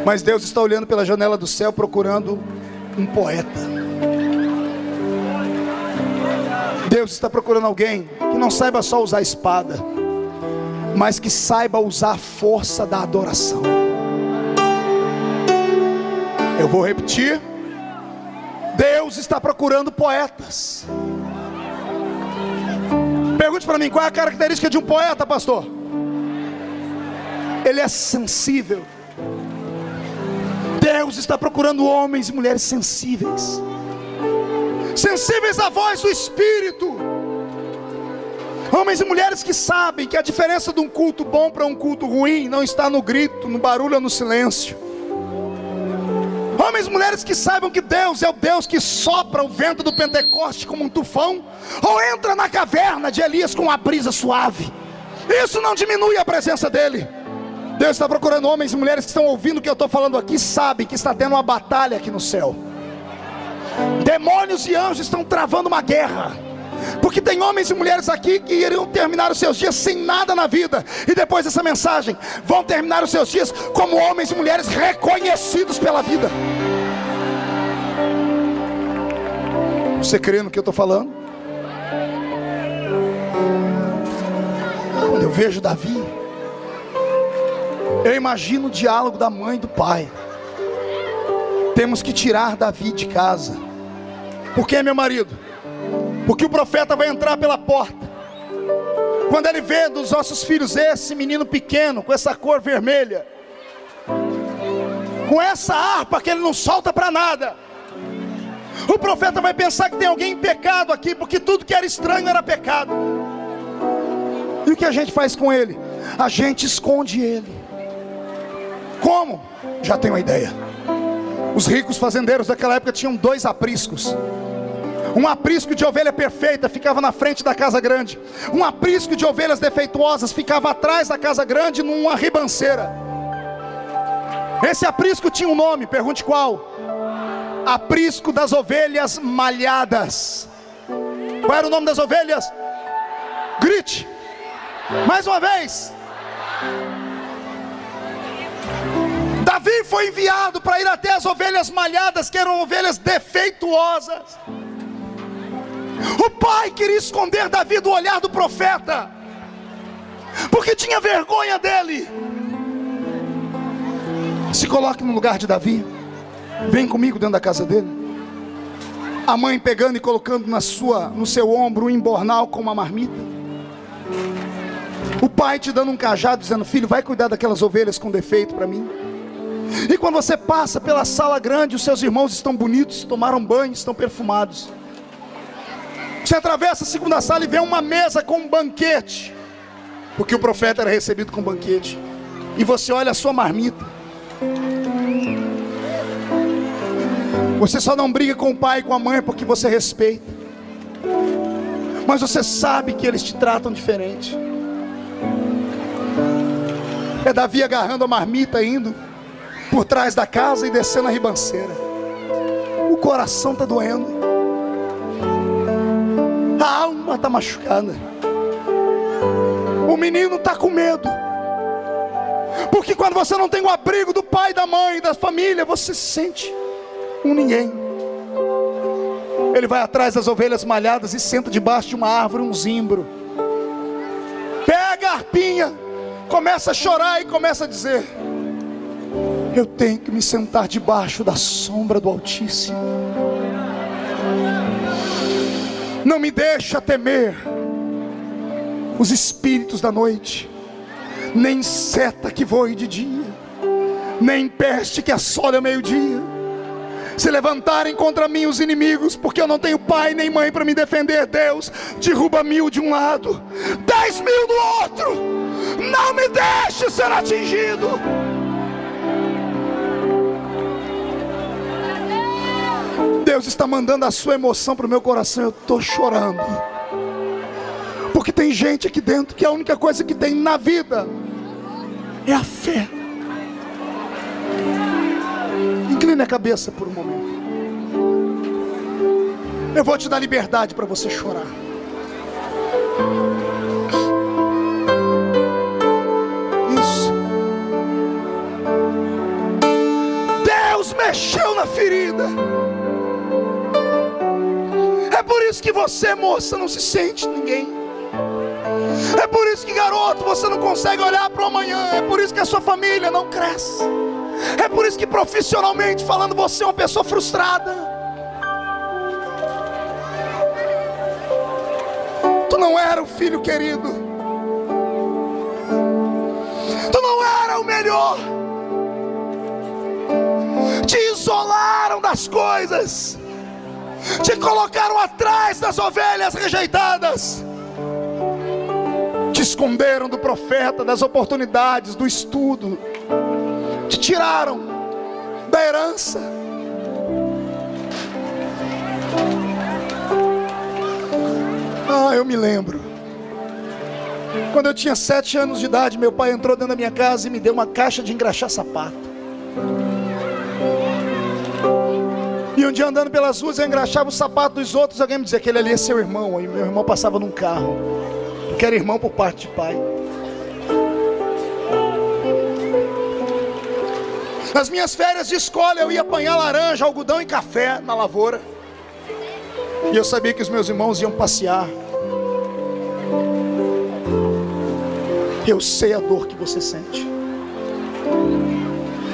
mas Deus está olhando pela janela do céu procurando um poeta. Deus está procurando alguém que não saiba só usar a espada, mas que saiba usar a força da adoração. Eu vou repetir. Deus está procurando poetas. Pergunte para mim, qual é a característica de um poeta, pastor? Ele é sensível. Deus está procurando homens e mulheres sensíveis, sensíveis à voz do Espírito. Homens e mulheres que sabem que a diferença de um culto bom para um culto ruim não está no grito, no barulho ou no silêncio. Homens e mulheres que saibam que Deus é o Deus que sopra o vento do Pentecoste como um tufão, ou entra na caverna de Elias com uma brisa suave. Isso não diminui a presença dele. Deus está procurando homens e mulheres que estão ouvindo o que eu estou falando aqui, sabem que está tendo uma batalha aqui no céu. Demônios e anjos estão travando uma guerra, porque tem homens e mulheres aqui que iriam terminar os seus dias sem nada na vida, e depois dessa mensagem vão terminar os seus dias como homens e mulheres reconhecidos pela vida. Você crê no que eu estou falando? Quando eu vejo Davi, eu imagino o diálogo da mãe e do pai. Temos que tirar Davi de casa. Por que, meu marido? Porque o profeta vai entrar pela porta. Quando ele vê dos nossos filhos esse menino pequeno, com essa cor vermelha, com essa harpa que ele não solta para nada, o profeta vai pensar que tem alguém em pecado aqui, porque tudo que era estranho era pecado. E o que a gente faz com ele? A gente esconde ele. Como? Já tenho uma ideia. Os ricos fazendeiros daquela época tinham 2 apriscos. Um aprisco de ovelha perfeita ficava na frente da casa grande. Um aprisco de ovelhas defeituosas ficava atrás da casa grande, numa ribanceira. Esse aprisco tinha um nome, pergunte qual? Aprisco das ovelhas malhadas. Qual era o nome das ovelhas? Grite. Mais uma vez. Davi foi enviado para ir até as ovelhas malhadas, que eram ovelhas defeituosas. O pai queria esconder Davi do olhar do profeta, porque tinha vergonha dele. Se coloque no lugar de Davi. Vem comigo dentro da casa dele. A mãe pegando e colocando no seu ombro um embornal com uma marmita. O pai te dando um cajado dizendo: filho, vai cuidar daquelas ovelhas com defeito para mim. E quando você passa pela sala grande, os seus irmãos estão bonitos, tomaram banho, estão perfumados. Você atravessa a segunda sala e vê uma mesa com um banquete, porque o profeta era recebido com banquete. E você olha a sua marmita. Você só não briga com o pai e com a mãe porque você respeita, mas você sabe que eles te tratam diferente. É Davi agarrando a marmita, indo por trás da casa e descendo a ribanceira. O coração está doendo, a alma está machucada. O menino está com medo, porque quando você não tem o abrigo do pai, da mãe, da família, você se sente um ninguém. Ele vai atrás das ovelhas malhadas e senta debaixo de uma árvore, um zimbro. Pega a harpinha, começa a chorar e começa a dizer: eu tenho que me sentar debaixo da sombra do Altíssimo. Não me deixa temer os espíritos da noite, nem seta que voe de dia, nem peste que assole ao meio-dia. Se levantarem contra mim os inimigos, porque eu não tenho pai nem mãe para me defender, Deus derruba 1000 de um lado, 10.000 do outro. Não me deixe ser atingido. Deus está mandando a sua emoção para o meu coração. Eu estou chorando, porque tem gente aqui dentro que a única coisa que tem na vida é a fé. Incline a cabeça por um momento. Eu vou te dar liberdade para você chorar. Isso. Deus mexeu na ferida. É por isso que você, moça, não se sente ninguém. É por isso que, garoto, você não consegue olhar para o amanhã. É por isso que a sua família não cresce. É por isso que profissionalmente falando, você é uma pessoa frustrada. Tu não era o filho querido, tu não era o melhor. Te isolaram das coisas, te colocaram atrás das ovelhas rejeitadas, te esconderam do profeta, das oportunidades, do estudo, te tiraram da herança. Eu me lembro, quando eu tinha 7 anos de idade, meu pai entrou dentro da minha casa e me deu uma caixa de engraxar sapato. E um dia andando pelas ruas, eu engraxava o sapato dos outros. Alguém me dizia: aquele ali é seu irmão. Aí meu irmão passava num carro, porque era irmão por parte de pai. Nas minhas férias de escola, eu ia apanhar laranja, algodão e café na lavoura. E eu sabia que os meus irmãos iam passear. Eu sei a dor que você sente.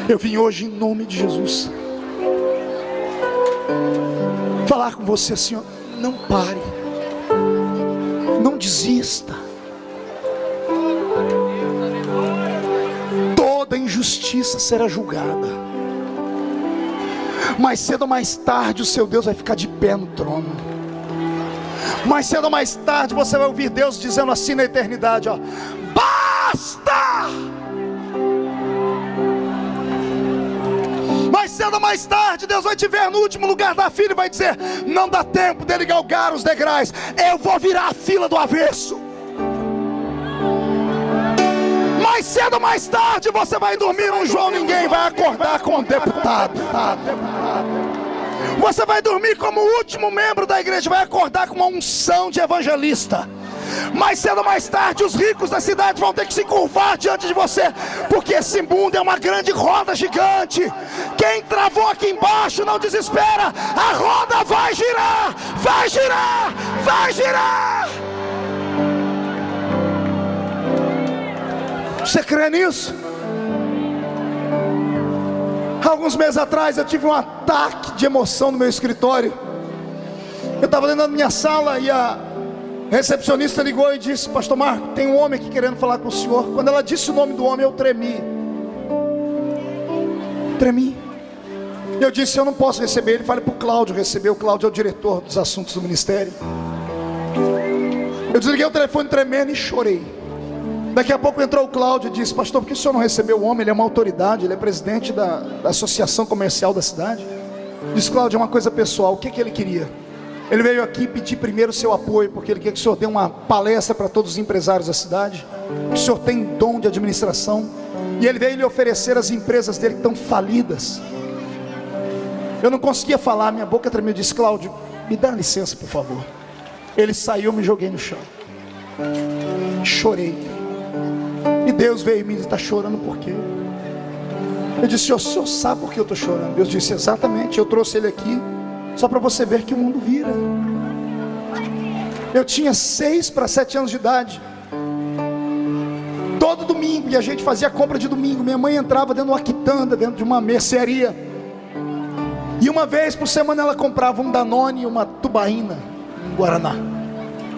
Eu vim hoje em nome de Jesus falar com você assim, ó, não pare, não desista. Toda injustiça será julgada. Mais cedo ou mais tarde o seu Deus vai ficar de pé no trono. Mais cedo ou mais tarde você vai ouvir Deus dizendo assim na eternidade, ó: basta! Mais cedo ou mais tarde Deus vai te ver no último lugar da fila e vai dizer: não dá tempo dele galgar os degraus, eu vou virar a fila do avesso. Mais cedo ou mais tarde você vai dormir um João Ninguém, vai acordar como deputado. Você vai dormir como o último membro da igreja, vai acordar com uma unção de evangelista. Mais cedo ou mais tarde os ricos da cidade vão ter que se curvar diante de você, porque esse mundo é uma grande roda gigante. Quem travou aqui embaixo não desespera, a roda vai girar, vai girar, vai girar. Você crê nisso? Alguns meses atrás eu tive um ataque de emoção no meu escritório. Eu estava dentro da minha sala e a recepcionista ligou e disse: pastor Marco, tem um homem aqui querendo falar com o senhor. Quando ela disse o nome do homem, eu tremi. Eu disse: eu não posso receber ele. Fale para o Cláudio receber. O Cláudio é o diretor dos assuntos do ministério. Eu desliguei o telefone tremendo e chorei. Daqui a pouco entrou o Cláudio e disse: pastor, por que o senhor não recebeu o homem? Ele é uma autoridade, ele é presidente da associação comercial da cidade. Disse: Cláudio, é uma coisa pessoal. O que ele queria? Ele veio aqui pedir primeiro o seu apoio, porque ele quer que o senhor dê uma palestra para todos os empresários da cidade. O senhor tem dom de administração. E ele veio lhe oferecer as empresas dele que estão falidas. Eu não conseguia falar, minha boca tremeu. Eu disse: Cláudio, me dá licença, por favor. Ele saiu, me joguei no chão, chorei. E Deus veio em mim e disse: está chorando por quê? Eu disse: o senhor sabe por que eu estou chorando? Deus disse: exatamente, eu trouxe ele aqui só para você ver que o mundo vira. Eu tinha 6 para 7 anos de idade. Todo domingo, e a gente fazia compra de domingo, minha mãe entrava dentro de uma quitanda, dentro de uma mercearia, e uma vez por semana ela comprava um Danone e uma tubaína, um Guaraná.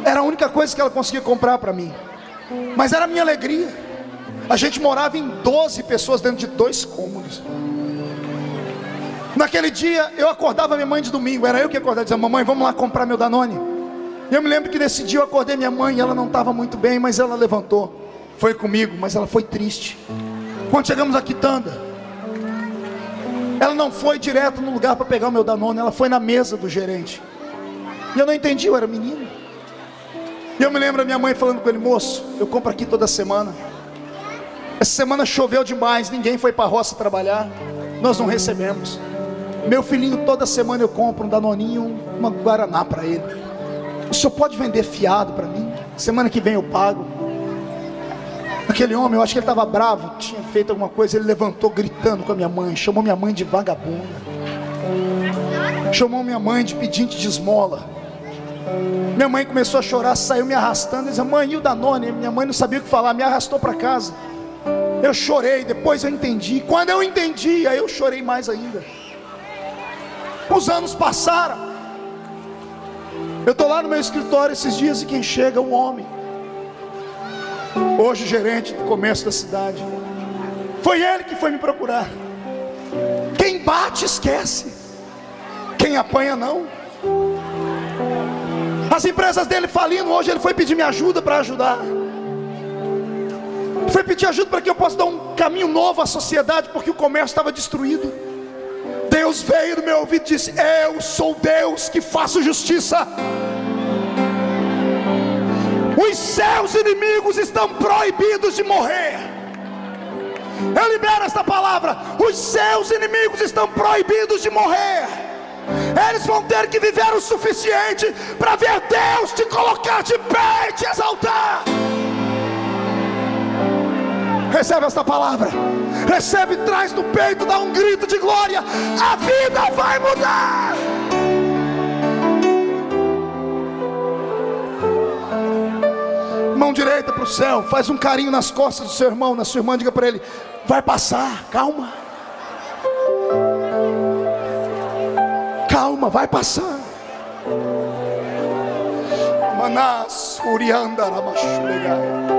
Era a única coisa que ela conseguia comprar para mim, mas era a minha alegria. A gente morava em 12 pessoas dentro de 2 cômodos. Naquele dia eu acordava minha mãe de domingo, era eu que acordava, dizia: mamãe, vamos lá comprar meu Danone. E eu me lembro que nesse dia eu acordei minha mãe, ela não estava muito bem, mas ela levantou, foi comigo, mas ela foi triste. Quando chegamos à quitanda, ela não foi direto no lugar para pegar o meu Danone, ela foi na mesa do gerente. E eu não entendi, eu era menino. E eu me lembro da minha mãe falando com ele: moço, eu compro aqui toda semana. Essa semana choveu demais, ninguém foi para a roça trabalhar, nós não recebemos. Meu filhinho, toda semana eu compro um Danoninho, uma Guaraná para ele. O senhor pode vender fiado para mim? Semana que vem eu pago. Aquele homem, eu acho que ele estava bravo, tinha feito alguma coisa, ele levantou gritando com a minha mãe, chamou minha mãe de vagabunda, chamou minha mãe de pedinte de esmola. Minha mãe começou a chorar, saiu me arrastando e dizia: mãe, e o Danone? Minha mãe não sabia o que falar, me arrastou para casa. Eu chorei, depois eu entendi. Quando eu entendi, aí eu chorei mais ainda. Os anos passaram. Eu estou lá no meu escritório esses dias e quem chega é um homem, hoje gerente do comércio da cidade. Foi ele que foi me procurar. Quem bate esquece, quem apanha não. As empresas dele falindo, hoje ele foi pedir minha ajuda para ajudar. Foi pedir ajuda para que eu possa dar um caminho novo à sociedade, porque o comércio estava destruído. Deus veio no meu ouvido e disse: eu sou Deus que faço justiça. Os seus inimigos estão proibidos de morrer. Eu libero esta palavra. Os seus inimigos estão proibidos de morrer. Eles vão ter que viver o suficiente para ver Deus te colocar de pé e te exaltar. Recebe esta palavra. Recebe, traz no peito, dá um grito de glória. A vida vai mudar. Mão direita para o céu. Faz um carinho nas costas do seu irmão, na sua irmã. Diga para ele: vai passar, calma. Calma, vai passar. Manás, Urianda, Ramachulegaya.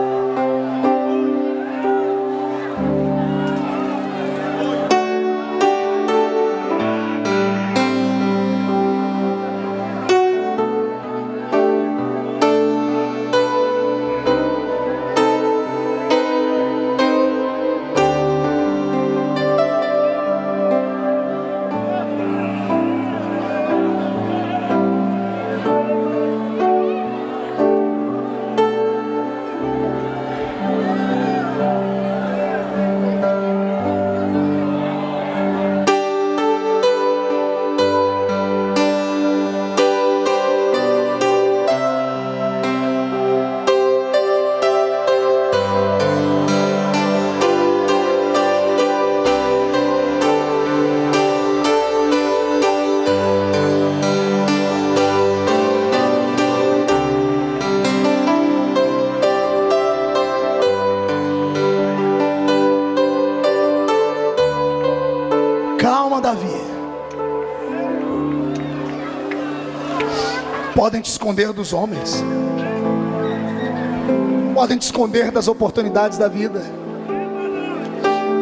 Podem te esconder dos homens, podem te esconder das oportunidades da vida,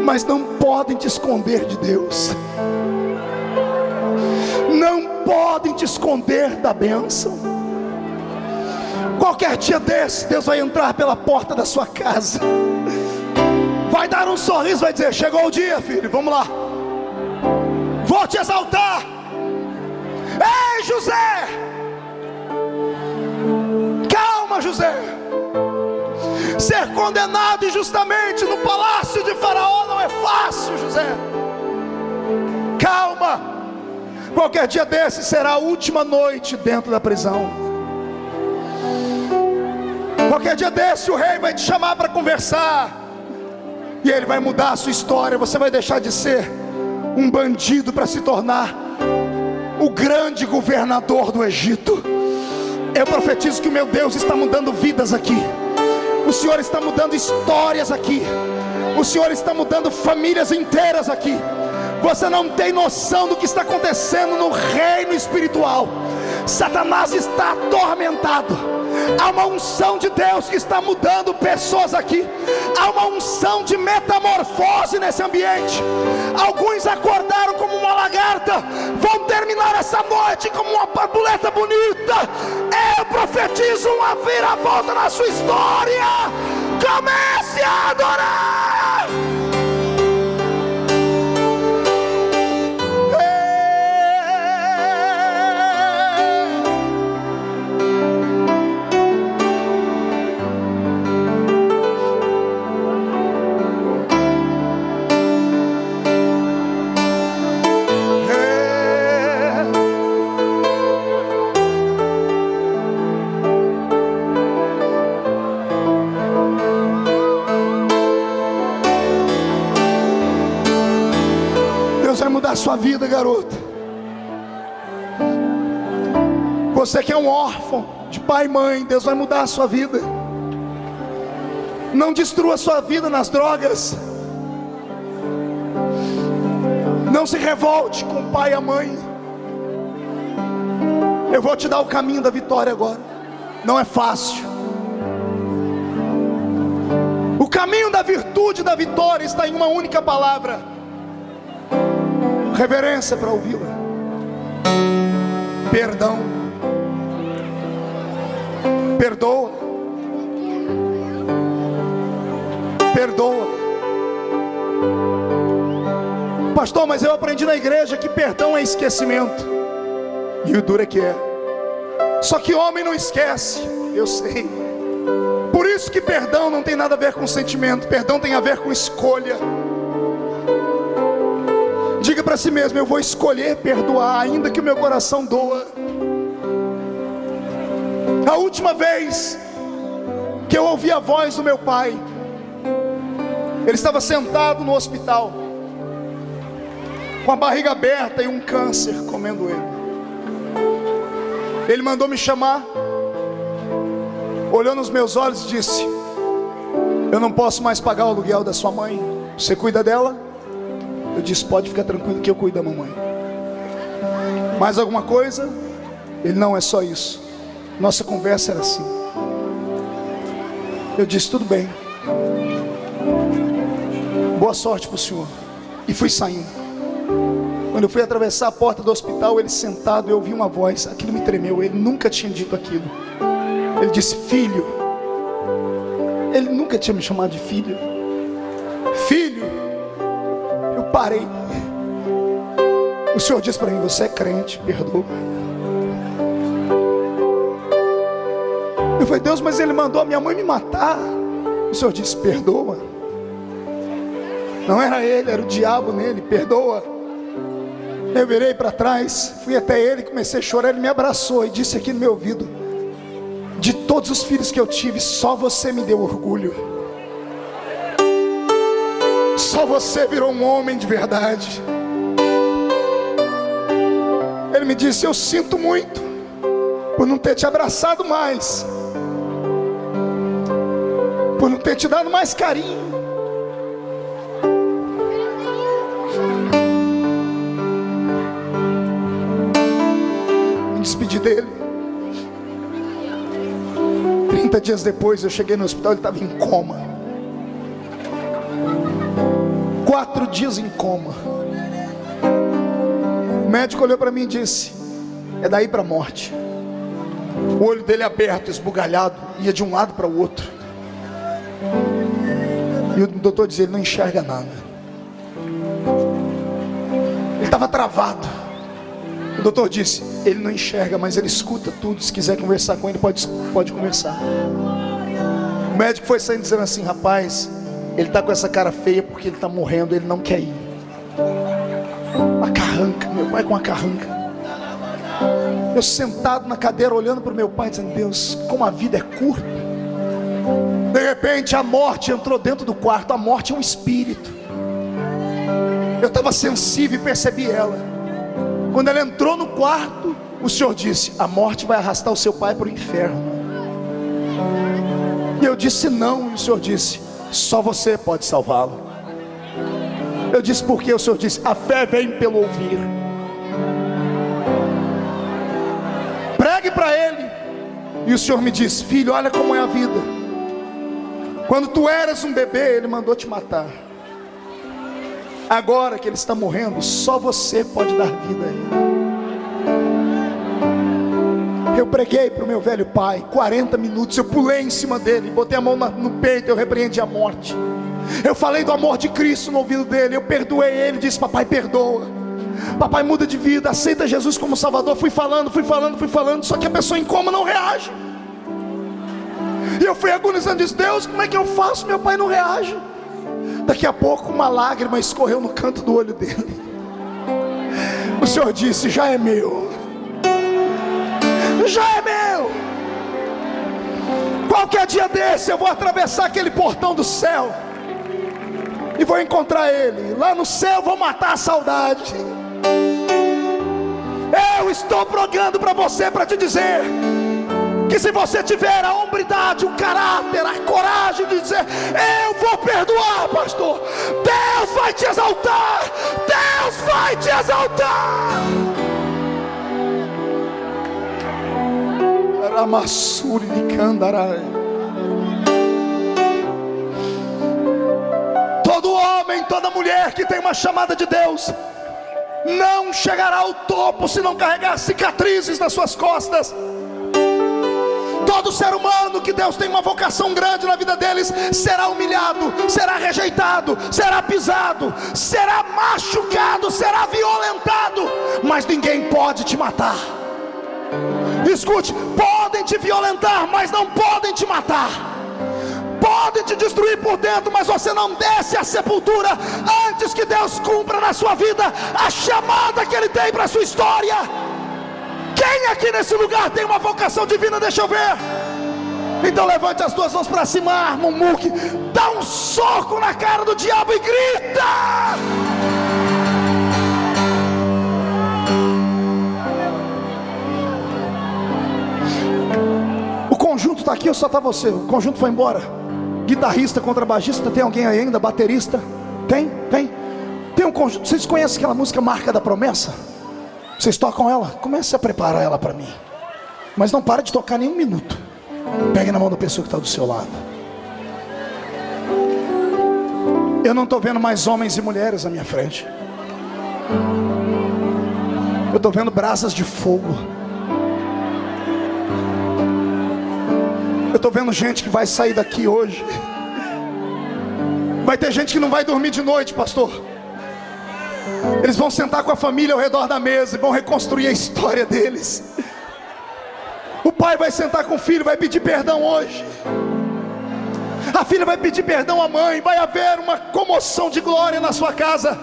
mas não podem te esconder de Deus. Não podem te esconder da bênção. Qualquer dia desse, Deus vai entrar pela porta da sua casa, vai dar um sorriso, vai dizer: chegou o dia, filho, vamos lá, vou te exaltar. Ei, José, calma, José. Ser condenado injustamente no palácio de Faraó não é fácil, José. Calma. Qualquer dia desse será a última noite dentro da prisão. Qualquer dia desse o rei vai te chamar para conversar, e ele vai mudar a sua história. Você vai deixar de ser um bandido para se tornar o grande governador do Egito. Eu profetizo que o meu Deus está mudando vidas aqui. O Senhor está mudando histórias aqui. O Senhor está mudando famílias inteiras aqui. Você não tem noção do que está acontecendo no reino espiritual. Satanás está atormentado. Há uma unção de Deus que está mudando pessoas aqui. Há uma unção de metamorfose nesse ambiente. Alguns acordaram como uma lagarta, vão terminar essa noite como uma borboleta bonita. Eu profetizo uma viravolta na sua história. Comece a adorar. Mudar a sua vida, garoto. Você que é um órfão de pai e mãe, Deus vai mudar a sua vida. Não destrua sua vida nas drogas. Não se revolte com o pai e a mãe. Eu vou te dar o caminho da vitória agora. Não é fácil. O caminho da virtude e da vitória está em uma única palavra. Reverência para ouvi-la. Perdão. Perdoa. Perdoa. Pastor, mas eu aprendi na igreja que perdão é esquecimento. E o duro é que é. Só que homem não esquece. Eu sei. Por isso que perdão não tem nada a ver com sentimento. Perdão tem a ver com escolha. Diga para si mesmo: eu vou escolher perdoar, ainda que o meu coração doa. A última vez que eu ouvi a voz do meu pai, ele estava sentado no hospital, com a barriga aberta e um câncer comendo ele. Ele mandou me chamar, olhou nos meus olhos e disse: eu não posso mais pagar o aluguel da sua mãe, você cuida dela? Eu disse: pode ficar tranquilo que eu cuido da mamãe. Mais alguma coisa? Ele: não, é só isso. Nossa conversa era assim. Eu disse: tudo bem, boa sorte para o senhor. E fui saindo. Quando eu fui atravessar a porta do hospital, ele sentado, eu ouvi uma voz. Aquilo me tremeu. Ele nunca tinha dito aquilo. Ele disse: filho. Ele nunca tinha me chamado de filho. Filho. Eu parei. O senhor disse para mim: você é crente, perdoa. Eu falei: Deus, mas ele mandou a minha mãe me matar. O senhor disse: perdoa. Não era ele, era o diabo nele, perdoa. Eu virei para trás, fui até ele, comecei a chorar. Ele me abraçou e disse aqui no meu ouvido: de todos os filhos que eu tive, só você me deu orgulho. Só você virou um homem de verdade. Ele me disse: eu sinto muito por não ter te abraçado mais, por não ter te dado mais carinho. Me despedi dele. 30 dias depois eu cheguei no hospital, ele estava em coma. 4 dias em coma. O médico olhou para mim e disse: é daí para a morte. O olho dele aberto, esbugalhado, ia de um lado para o outro. E o doutor dizia: ele não enxerga nada. Ele estava travado. O doutor disse: ele não enxerga, mas ele escuta tudo. Se quiser conversar com ele, pode conversar. O médico foi saindo dizendo assim: rapaz, ele está com essa cara feia porque ele está morrendo, ele não quer ir. Uma carranca, meu pai com uma carranca. Eu sentado na cadeira olhando para o meu pai, dizendo: Deus, como a vida é curta. De repente a morte entrou dentro do quarto. A morte é um espírito. Eu estava sensível e percebi ela. Quando ela entrou no quarto, o Senhor disse: a morte vai arrastar o seu pai para o inferno. E eu disse: não. E o Senhor disse: só você pode salvá-lo. Eu disse: por quê? O Senhor disse: a fé vem pelo ouvir. Pregue para ele. E o Senhor me disse: filho, olha como é a vida. Quando tu eras um bebê, ele mandou te matar. Agora que ele está morrendo, só você pode dar vida a ele. Eu preguei para o meu velho pai 40 minutos. Eu pulei em cima dele, botei a mão no peito, eu repreendi a morte. Eu falei do amor de Cristo no ouvido dele. Eu perdoei ele, disse: papai, perdoa. Papai, muda de vida, aceita Jesus como Salvador. Fui falando. Só que a pessoa em coma não reage. E eu fui agonizando, disse: Deus, como é que eu faço? Meu pai não reage. Daqui a pouco uma lágrima escorreu no canto do olho dele. O Senhor disse: já é meu. Já é meu. Qualquer dia desse eu vou atravessar aquele portão do céu e vou encontrar ele. Lá no céu vou matar a saudade. Eu estou pregando para você, para te dizer: Que se você tiver a hombridade, o caráter, a coragem de dizer: eu vou perdoar, pastor, Deus vai te exaltar, Deus vai te exaltar. Ramassuri de Candarai. Todo homem, toda mulher que tem uma chamada de Deus não chegará ao topo se não carregar cicatrizes nas suas costas. Todo ser humano que Deus tem uma vocação grande na vida deles será humilhado, será rejeitado, será pisado, será machucado, será violentado, mas ninguém pode te matar. Escute, podem te violentar, mas não podem te matar. Podem te destruir por dentro, mas você não desce à sepultura antes que Deus cumpra na sua vida a chamada que Ele tem para a sua história. Quem aqui nesse lugar tem uma vocação divina? Deixa eu ver. Então levante as duas mãos para cima, arma um muque, dá um soco na cara do diabo e grita. O conjunto está aqui ou só está você? O conjunto foi embora. Guitarrista, contrabaixista, tem alguém aí ainda? Baterista? Tem? Tem um conjunto. Vocês conhecem aquela música Marca da Promessa? Vocês tocam ela? Comece a preparar ela para mim. Mas não para de tocar nem um minuto. Pegue na mão da pessoa que está do seu lado. Eu não estou vendo mais homens e mulheres à minha frente. Eu estou vendo brasas de fogo. Eu estou vendo gente que vai sair daqui hoje. Vai ter gente que não vai dormir de noite, pastor. Eles vão sentar com a família ao redor da mesa e vão reconstruir a história deles. O pai vai sentar com o filho, vai pedir perdão hoje. A filha vai pedir perdão à mãe. Vai haver uma comoção de glória na sua casa.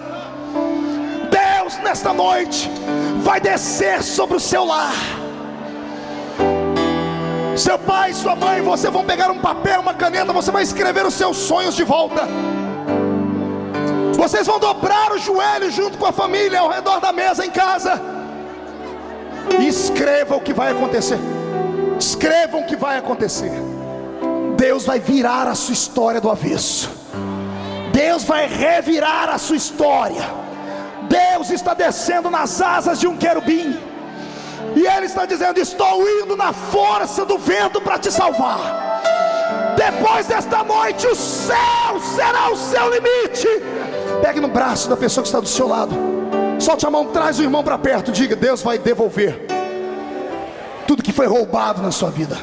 Deus nesta noite vai descer sobre o seu lar. Seu pai, sua mãe, você vão pegar um papel, uma caneta, você vai escrever os seus sonhos de volta. Vocês vão dobrar o joelho junto com a família ao redor da mesa em casa. E escreva o que vai acontecer. Escrevam o que vai acontecer. Deus vai virar a sua história do avesso. Deus vai revirar a sua história. Deus está descendo nas asas de um querubim. E Ele está dizendo: estou indo na força do vento para te salvar. Depois desta noite o céu será o seu limite. Pegue no braço da pessoa que está do seu lado. Solte a mão, traz o irmão para perto. Diga: Deus vai devolver tudo que foi roubado na sua vida.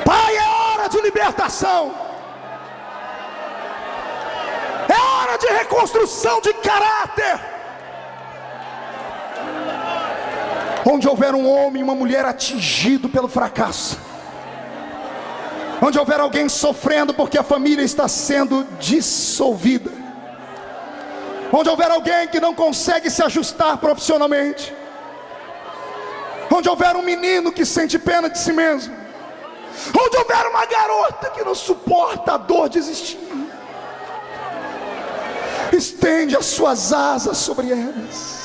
Pai, é hora de libertação. É hora de reconstrução de caráter. Onde houver um homem e uma mulher atingido pelo fracasso, onde houver alguém sofrendo porque a família está sendo dissolvida, onde houver alguém que não consegue se ajustar profissionalmente, onde houver um menino que sente pena de si mesmo, onde houver uma garota que não suporta a dor de existir, estende as suas asas sobre elas.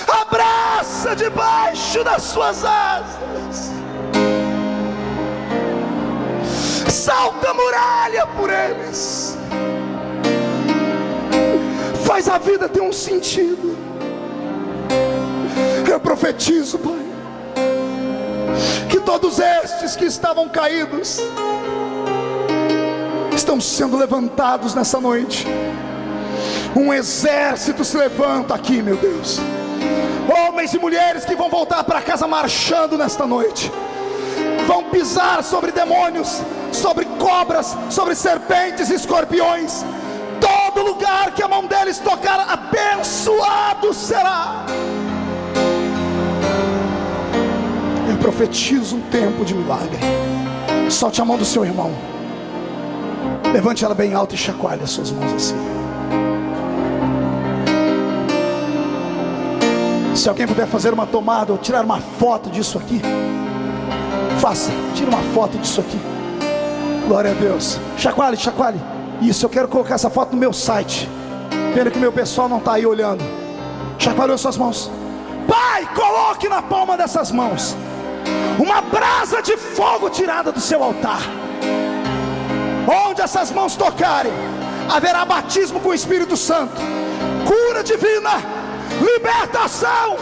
Abraça debaixo das suas asas. Salta a muralha por eles. Faz a vida ter um sentido. Eu profetizo, Pai, que todos estes que estavam caídos estão sendo levantados nessa noite. Um exército se levanta aqui, meu Deus. Homens e mulheres que vão voltar para casa marchando nesta noite. Vão pisar sobre demônios, sobre cobras, sobre serpentes e escorpiões. Todo lugar que a mão deles tocar, abençoado será. Eu profetizo um tempo de milagre. Solte a mão do seu irmão. Levante ela bem alta e chacoalhe as suas mãos assim. Se alguém puder fazer uma tomada ou tirar uma foto disso aqui, faça, tira uma foto disso aqui. Glória a Deus. Chacoalhe, chacoalhe. Isso, eu quero colocar essa foto no meu site. Pena que meu pessoal não está aí olhando. Chacoalhou suas mãos. Pai, coloque na palma dessas mãos uma brasa de fogo tirada do seu altar. Onde essas mãos tocarem, haverá batismo com o Espírito Santo, cura divina, libertação.